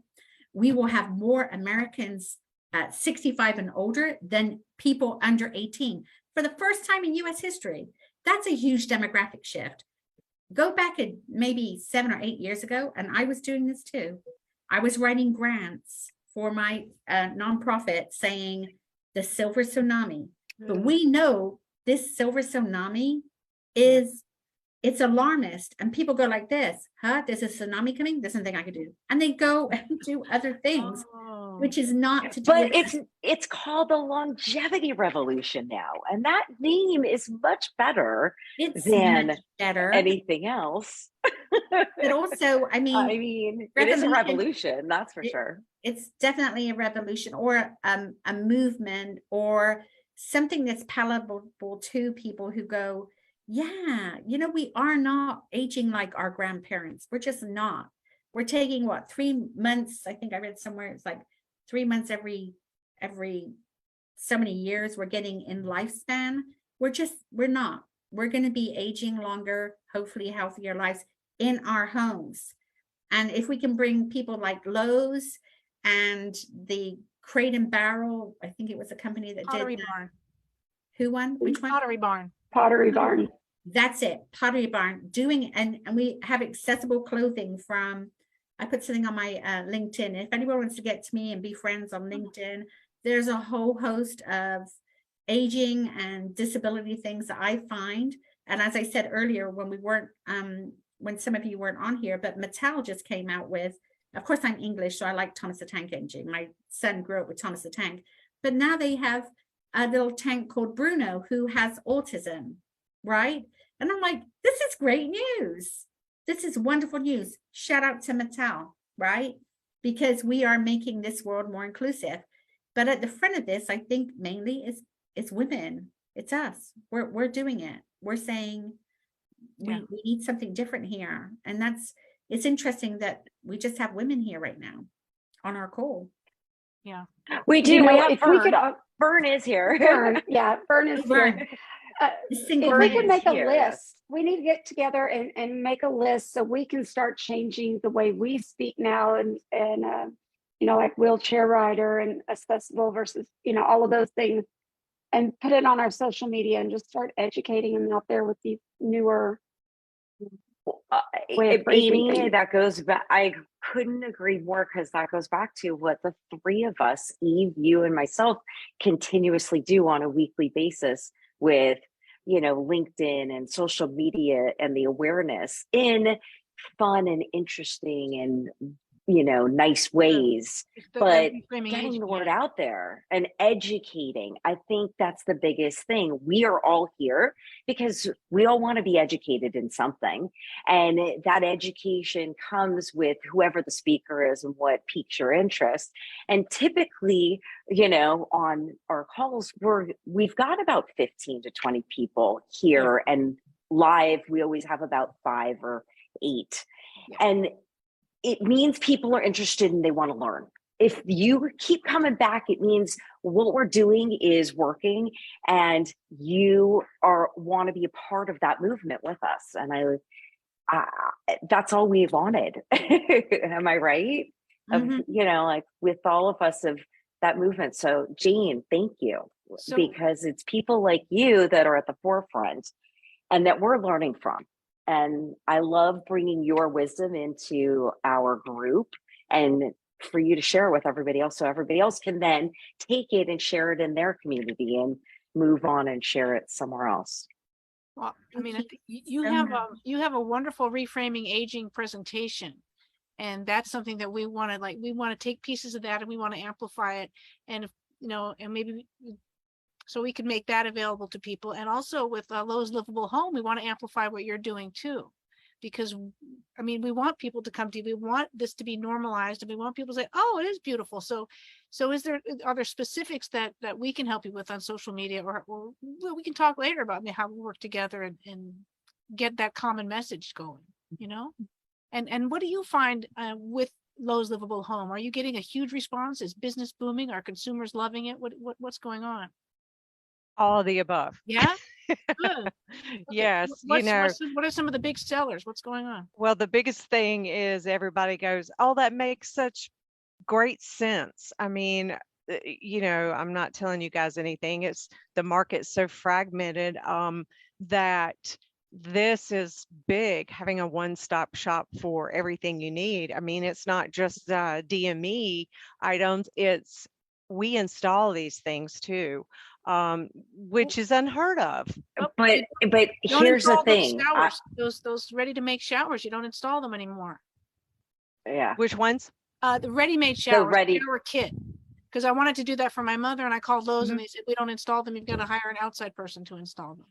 we will have more Americans at 65 and older than people under 18 for the first time in US history. That's a huge demographic shift. Go back maybe 7 or 8 years ago, and I was doing this too. I was writing grants for my nonprofit saying the silver tsunami. But we know this silver tsunami it's alarmist, and people go like this, huh? There's a tsunami coming, there's nothing I can do. And they go and do other things, which is not to do But it's called the longevity revolution now. And that name is much better than anything else. But also, I mean, it is a revolution, that's for sure. It's definitely a revolution, or a movement, or something that's palatable to people who go, yeah, you know, we are not aging like our grandparents. We're just not. We're taking 3 months. I think I read somewhere it's like 3 months every so many years we're getting in lifespan. We're not. We're going to be aging longer, hopefully healthier lives in our homes. And if we can bring people like Lowe's and the Crate and Barrel, I think it was a company that Pottery did Barn. Who won? Which one? Pottery Barn. Pottery Barn. That's it. Pottery Barn doing, and we have accessible clothing from, I put something on my LinkedIn. If anyone wants to get to me and be friends on LinkedIn, there's a whole host of aging and disability things that I find. And as I said earlier, when we weren't, when some of you weren't on here, but Mattel just came out with, of course I'm English, so I like Thomas the Tank Engine. My son grew up with Thomas the Tank, but now they have a little tank called Bruno who has autism, right? And I'm like, this is great news. This is wonderful news. Shout out to Mattel, right? Because we are making this world more inclusive. But at the front of this, I think mainly is women. It's us. We're doing it. We're saying we need something different here. And it's interesting that we just have women here right now on our call. Yeah. We do. You know, we have if Fern. we could, Fern is here. Fern is here. If we could make a list, we need to get together and make a list so we can start changing the way we speak now, and you know, like wheelchair rider and accessible versus, you know, all of those things, and put it on our social media and just start educating them out there with these newer Amy, that goes back. I couldn't agree more, because that goes back to what the three of us, Eve, you, and myself, continuously do on a weekly basis with, you know, LinkedIn and social media and the awareness in fun and interesting and, you know, nice ways, but getting the word out there and educating. I think that's the biggest thing. We are all here because we all want to be educated in something, and that education comes with whoever the speaker is and what piques your interest. And typically, you know, on our calls, we've got about 15 to 20 people here, and live we always have about 5 or 8, and it means people are interested and they want to learn. If you keep coming back, it means what we're doing is working, and you want to be a part of that movement with us. And that's all we wanted. Am I right? Mm-hmm. You know, like with all of us of that movement. So Jane, thank you, because it's people like you that are at the forefront and that we're learning from. And I love bringing your wisdom into our group and for you to share with everybody else, so everybody else can then take it and share it in their community and move on and share it somewhere else. Well, I mean, I think you so have much. you have a wonderful reframing aging presentation, and that's something that we want to we want to take pieces of that and we want to amplify it, and and maybe so we can make that available to people. And also with Lowe's Livable Home, we want to amplify what you're doing too, because I mean, we want people to come to you. We want this to be normalized, and we want people to say, "Oh, it is beautiful." So are there specifics that we can help you with on social media, or we can talk later about how we work together and get that common message going, And what do you find with Lowe's Livable Home? Are you getting a huge response? Is business booming? Are consumers loving it? What's going on? All of the above. Yeah. Good. Okay. Yes. What are some of the big sellers? What's going on? Well, the biggest thing is everybody goes, "Oh, that makes such great sense." I mean, I'm not telling you guys anything. It's the market's so fragmented that this is big, having a one-stop shop for everything you need. I mean, it's not just DME items, we install these things too, which is unheard of. But here's the thing. Those ready-to-make showers, you don't install them anymore. Yeah. Which ones? The ready-made showers, ready shower kit. Because I wanted to do that for my mother, and I called Lowe's, and they said, "We don't install them. You've got to hire an outside person to install them."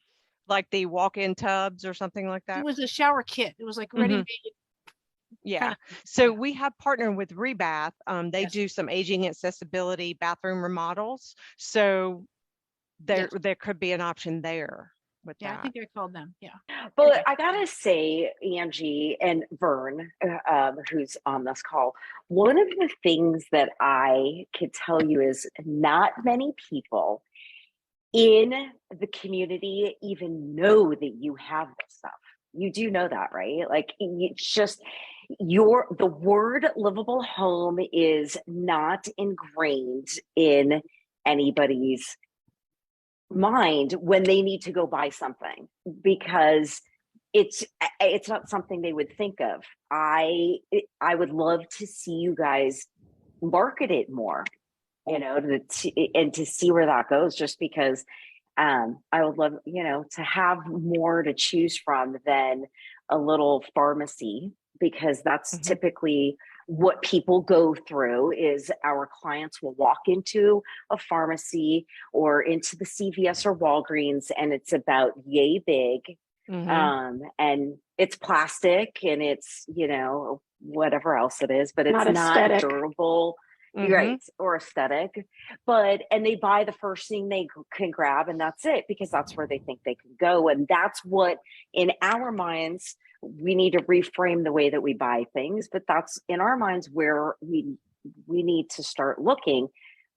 Like the walk-in tubs or something like that? It was a shower kit. It was like ready-made. Yeah. So we have partnered with Rebath. They Yes. do some aging accessibility bathroom remodels. So there could be an option there with Yeah, that. I think I called them. Yeah. But I gotta say, Angie and Vern, who's on this call, one of the things that I could tell you is not many people in the community even know that you have this stuff. You do know that, right? Like, it's just the word livable home is not ingrained in anybody's mind when they need to go buy something, because it's not something they would think of. I would love to see you guys market it more, and to see where that goes, just because I would love, to have more to choose from than a little pharmacy, because that's typically what people go through. Is our clients will walk into a pharmacy or into the CVS or Walgreens, and it's about yay big, and it's plastic, and it's whatever else it is, but it's not durable. Right, or aesthetic, and they buy the first thing they can grab, and that's it, because that's where they think they can go. And that's what, in our minds, we need to reframe the way that we buy things, but that's in our minds where we need to start looking.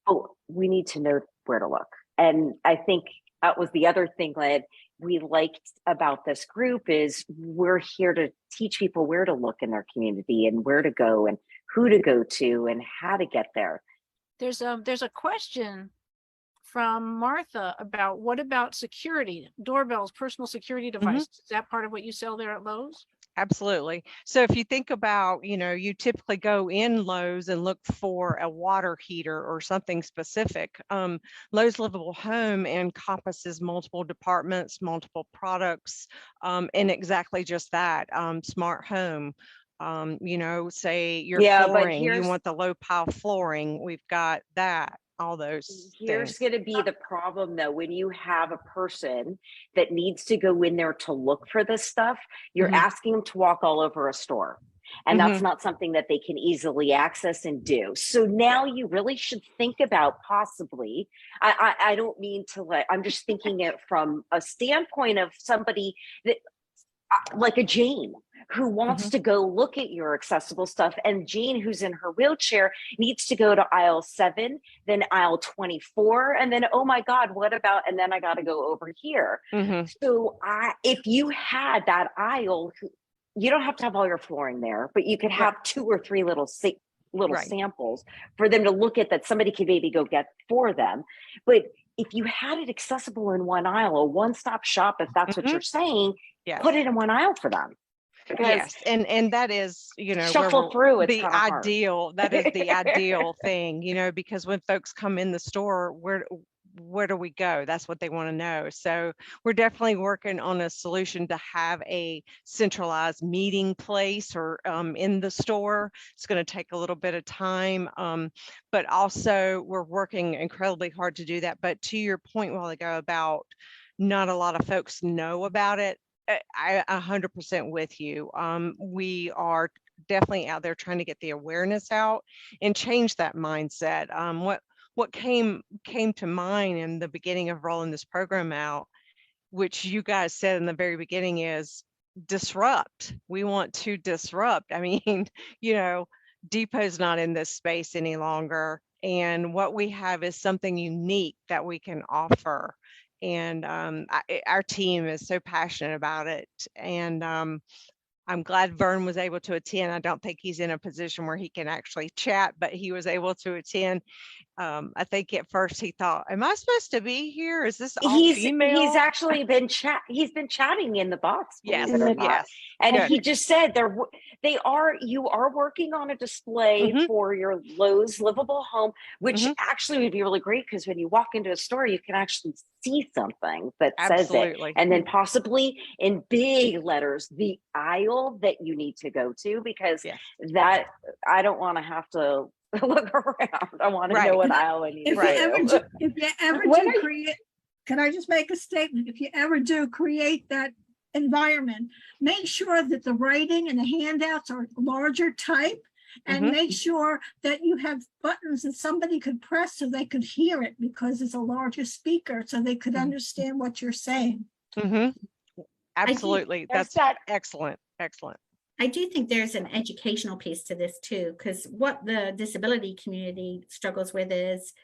But we need to know where to look. And I think that was the other thing that we liked about this group, is we're here to teach people where to look in their community and where to go and who to go to and how to get there. There's a question from Martha about, what about security, doorbells, personal security devices? Is that part of what you sell there at Lowe's? Absolutely. So if you think about, you typically go in Lowe's and look for a water heater or something specific. Lowe's Livable Home encompasses multiple departments, multiple products, and exactly just that, smart home. Say your flooring, you want the low pile flooring, we've got that. All those Here's going to be the problem, though. When you have a person that needs to go in there to look for this stuff, you're asking them to walk all over a store. And that's not something that they can easily access and do. So now you really should think about possibly, I don't mean to I'm just thinking it from a standpoint of somebody that, like a Jane, who wants to go look at your accessible stuff. And Jane, who's in her wheelchair, needs to go to aisle 7, then aisle 24. And then, oh my God, what about, and then I got to go over here. So if you had that aisle, you don't have to have all your flooring there, but you could have 2 or 3 little samples for them to look at, that somebody could maybe go get for them. But if you had it accessible in one aisle, a one-stop shop, if that's what you're saying, put it in one aisle for them. because yes, and that is, where shuffle through, it's the kind of hard. ideal. That is the ideal thing, because when folks come in the store, where do we go? That's what they want to know. So we're definitely working on a solution to have a centralized meeting place or in the store. It's going to take a little bit of time, but also we're working incredibly hard to do that. But to your point a while ago about not a lot of folks know about it, I 100% with you. We are definitely out there trying to get the awareness out and change that mindset. What came to mind in the beginning of rolling this program out, which you guys said in the very beginning, is disrupt. We want to disrupt. I mean, Depot's not in this space any longer. And what we have is something unique that we can offer. And our team is so passionate about it. And I'm glad Vern was able to attend. I don't think he's in a position where he can actually chat, but he was able to attend. I think at first he thought, am I supposed to be here? Is this all female? He's actually been chatting in the box. Yes, yes. And he just said you are working on a display for your Lowe's Livable home, which actually would be really great, because when you walk into a store, you can actually see something that says it. And then possibly in big letters, the aisle that you need to go to, because that I don't want to have to look around. I want to know what aisle I need to go. If you ever do create, can I just make a statement? If you ever do create that environment, make sure that the writing and the handouts are larger type, and make sure that you have buttons that somebody could press so they could hear it, because it's a larger speaker, so they could understand what you're saying. Absolutely. That's excellent. Excellent. I do think there's an educational piece to this too, because what the disability community struggles with is,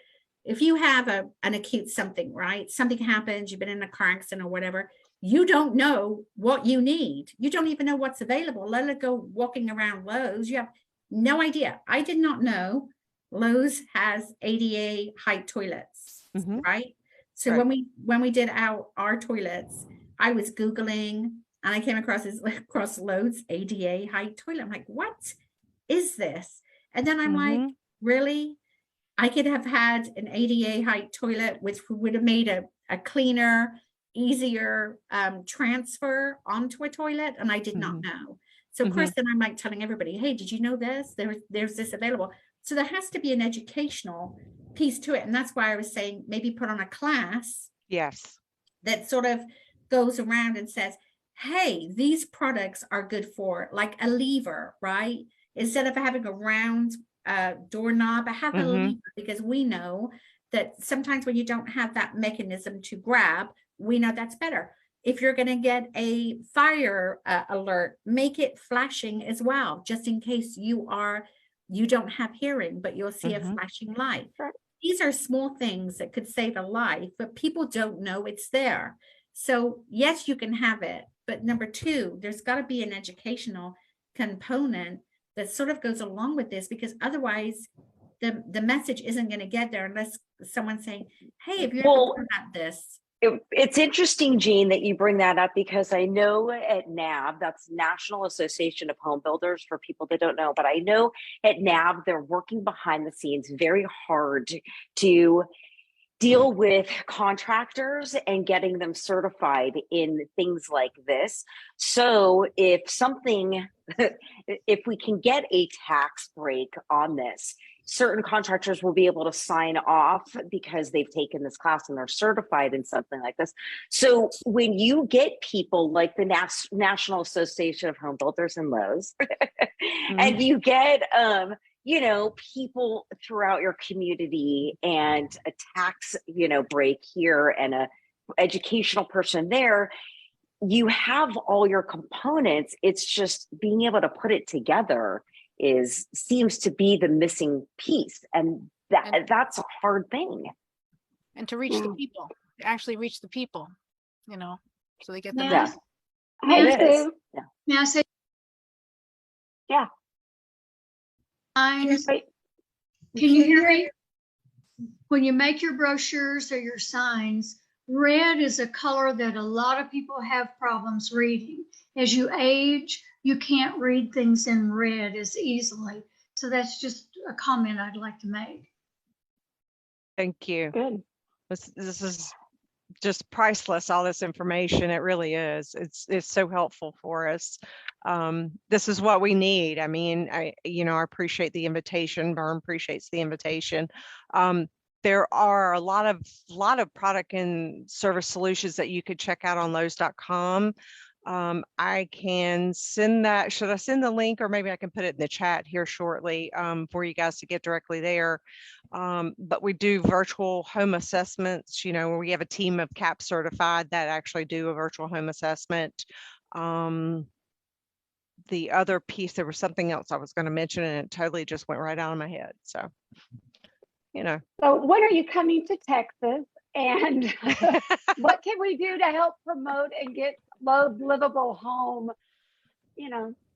if you have an acute something, right? Something happens, you've been in a car accident or whatever, you don't know what you need. You don't even know what's available. Let it go walking around Lowe's. You have no idea. I did not know Lowe's has ADA height toilets, right? So when we did our toilets, I was Googling, and I came across Lowe's ADA height toilet. I'm like, what is this? And then I'm like, really? I could have had an ADA height toilet, which would have made a cleaner, easier transfer onto a toilet, and I did not know. So of course, then I'm like telling everybody, hey, did you know this? There's this available. So there has to be an educational piece to it. And that's why I was saying maybe put on a class. Yes. That sort of goes around and says, hey, these products are good for, like, a lever, right? Instead of having a round doorknob, I have a lever, because we know that sometimes when you don't have that mechanism to grab, we know that's better. If you're going to get a fire alert, make it flashing as well, just in case you don't have hearing, but you'll see a flashing light. Right. These are small things that could save a life, but people don't know it's there. So yes, you can have it. But number two, there's got to be an educational component that sort of goes along with this, because otherwise the message isn't going to get there unless someone's saying, hey, have you ever heard about this? It's interesting, Jean, that you bring that up, because I know at NAB, that's National Association of Home Builders, for people that don't know, but I know at NAB, they're working behind the scenes very hard to deal with contractors and getting them certified in things like this. So if we can get a tax break on this, certain contractors will be able to sign off because they've taken this class and they're certified in something like this. So when you get people like the National Association of Home Builders and Lowe's, and you get people throughout your community, and a tax, break here and a educational person there, you have all your components. It's just being able to put it together seems to be the missing piece. And that's a hard thing. And to reach the people, to actually reach the people, so they get the May I say? Yeah. Can you hear me? When you make your brochures or your signs, red is a color that a lot of people have problems reading. As you age, you can't read things in red as easily. So that's just a comment I'd like to make. Thank you. Good. This is just priceless, all this information. It really is. It's so helpful for us. This is what we need. I mean, I appreciate the invitation. Vern appreciates the invitation. There are a lot of product and service solutions that you could check out on Lowe's.com. I can send that. Should I send the link, or maybe I can put it in the chat here shortly for you guys to get directly there. But we do virtual home assessments, where we have a team of CAP certified that actually do a virtual home assessment. The other piece, there was something else I was going to mention and it totally just went right out of my head. So, So when are you coming to Texas? And what can we do to help promote and get Lowe's Livable home,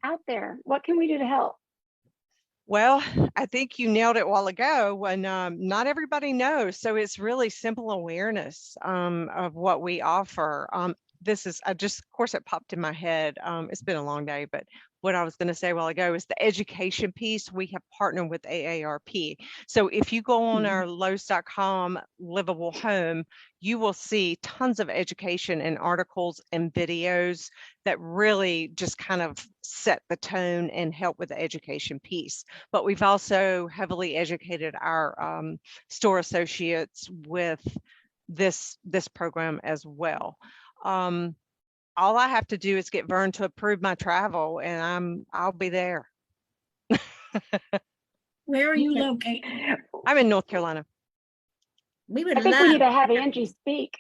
out there? What can we do to help? Well, I think you nailed it a while ago when not everybody knows. So it's really simple awareness of what we offer. This is, of course, it popped in my head. It's been a long day, but what I was going to say a while ago is the education piece. We have partnered with AARP. So if you go on our Lowe's.com Livable Home, you will see tons of education and articles and videos that really just kind of set the tone and help with the education piece. But we've also heavily educated our store associates with this program as well. All I have to do is get Vern to approve my travel and I'll be there. Where are you located? I'm in North Carolina. We would I think love. we need to have Angie speak.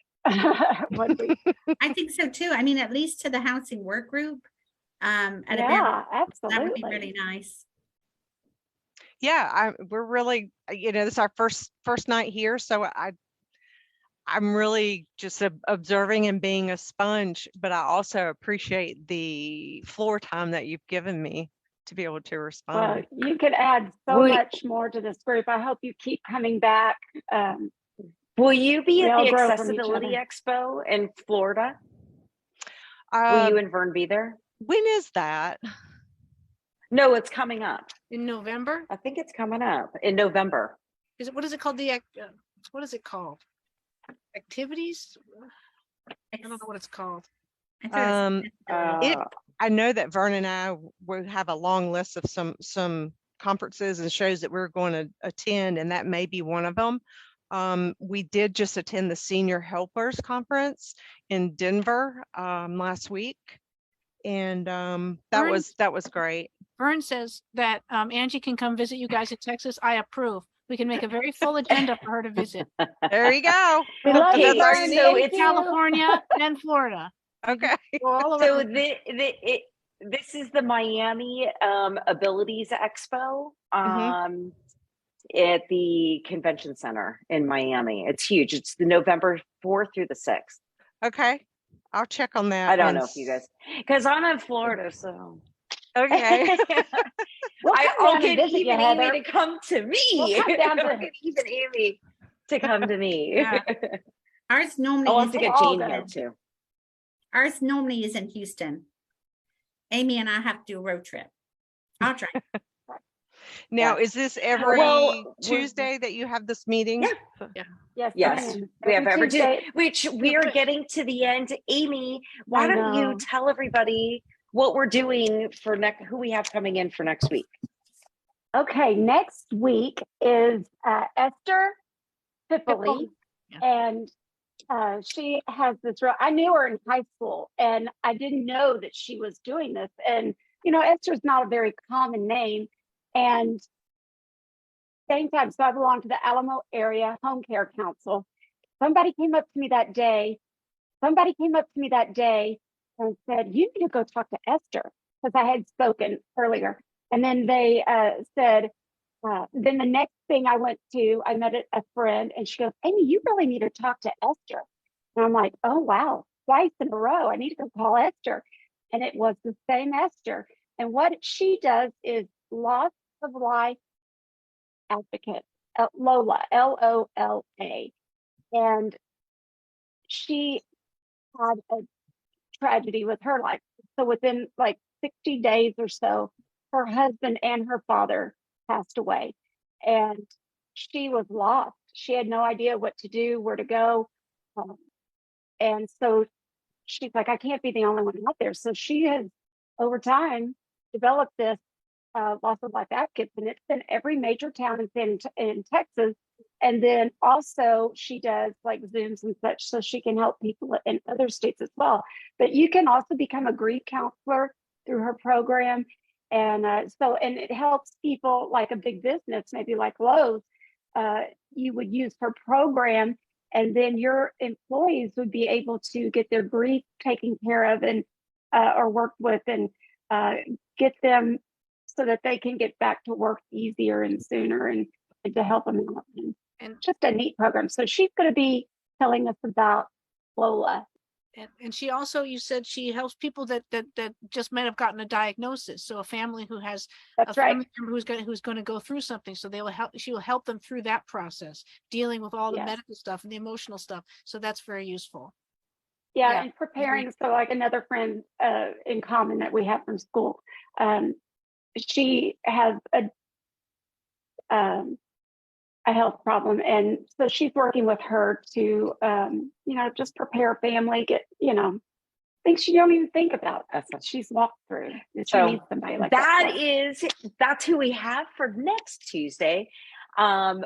one week. I think so too. I mean, at least to the housing work group. At a Yeah, minimum, absolutely. that would be really nice. Yeah, we're really, this is our first night here, so I'm really just observing and being a sponge, but I also appreciate the floor time that you've given me to be able to respond. Well, you could add so much more to this group. I hope you keep coming back. Will you be We at all the grow from each Accessibility other. Expo in Florida? Will you and Vern be there? When is that? No, it's coming up. In November? I think it's coming up in November. What is it called? What is it called? Activities? I don't know what it's called. I know that Vern and I will have a long list of some conferences and shows that we're going to attend, and that may be one of them. We did just attend the Senior Helpers Conference in Denver last week, and that was great. Vern says that Angie can come visit you guys in Texas. I approve. We can make a very full agenda for her to visit. There you go. We love Okay, you, Vern. so Thank it's you. California and Florida. Okay. So this is the Miami Abilities Expo at the Convention Center in Miami. It's huge. It's the November 4th through the 6th. Okay. I'll check on that. I don't know if you guys, because I'm in Florida, so. Okay. I'll get even Amy to come to me. We'll come down to I'll get even Amy to come to me. Yeah. Ours normally I'll have to is get Jane here too. Ours normally is in Houston. Amy and I have to do a road trip. I'll try. Now, is this every Well, Tuesday that you have this meeting? Yes, Yes, we have every Tuesday, which we are getting to the end. Amy, why I don't you know. tell everybody what we're doing for who we have coming in for next week? Okay, next week is Esther Pipoli, and she has this I knew her in high school, and I didn't know that she was doing this. And Esther's not a very common name, and same time, so I belong to the Alamo Area Home Care Council. Somebody came up to me that day and said, "You need to go talk to Esther," because I had spoken earlier. And then they said, then the next thing I went to, I met a friend, and she goes, "Amy, you really need to talk to Esther." And I'm like, "Oh, wow, twice in a row. I need to go call Esther." And it was the same Esther. And what she does is loss of life advocate, Lola, Lola. And she had a tragedy with her life. So within like 60 days or so, her husband and her father passed away. And she was lost. She had no idea what to do, where to go. And so she's like, I can't be the only one out there. So she has, over time, developed this loss of life advocates, and it's in every major town in Texas. And then also she does like Zooms and such, so she can help people in other states as well. But you can also become a grief counselor through her program. And and it helps people like a big business, maybe like Lowe's. You would use her program, and then your employees would be able to get their grief taken care of and or worked with, and get them so that they can get back to work easier and sooner, and to help them out. And just a neat program. So she's going to be telling us about Lola. And she also, you said she helps people that just might have gotten a diagnosis. So a family who has That's a right. family member who's going to go through something. So she will help them through that process, dealing with all the Yes. medical stuff and the emotional stuff. So that's very useful. Yeah, and preparing. So like another friend in common that we have from school, she has a health problem, and so she's working with her to just prepare a family, get things you don't even think about. That's what she's walked through. So she needs somebody like that. That's who we have for next Tuesday. 4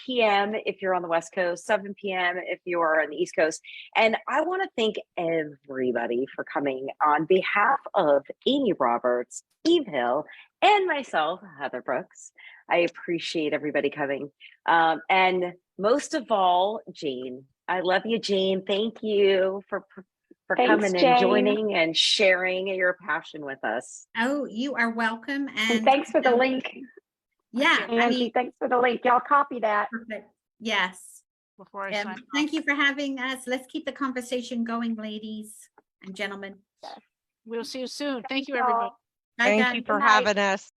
p.m. if you're on the West Coast, 7 p.m. if you're on the East Coast. And I want to thank everybody for coming on behalf of Amy Roberts, Eve Hill, and myself, Heather Brooks. I appreciate everybody coming. And most of all, Jane. I love you, Jane. Thank you for Thanks, coming Jane. and joining and sharing your passion with us. Oh, you are welcome. And thanks for the link. Yeah, Angie, thanks for the link. Y'all copy that. Perfect. Yes. Before I sign Thank you for having us. Let's keep the conversation going, ladies and gentlemen. We'll see you soon. Thank you, everybody. Bye, Thank guys. you for Good night. having us.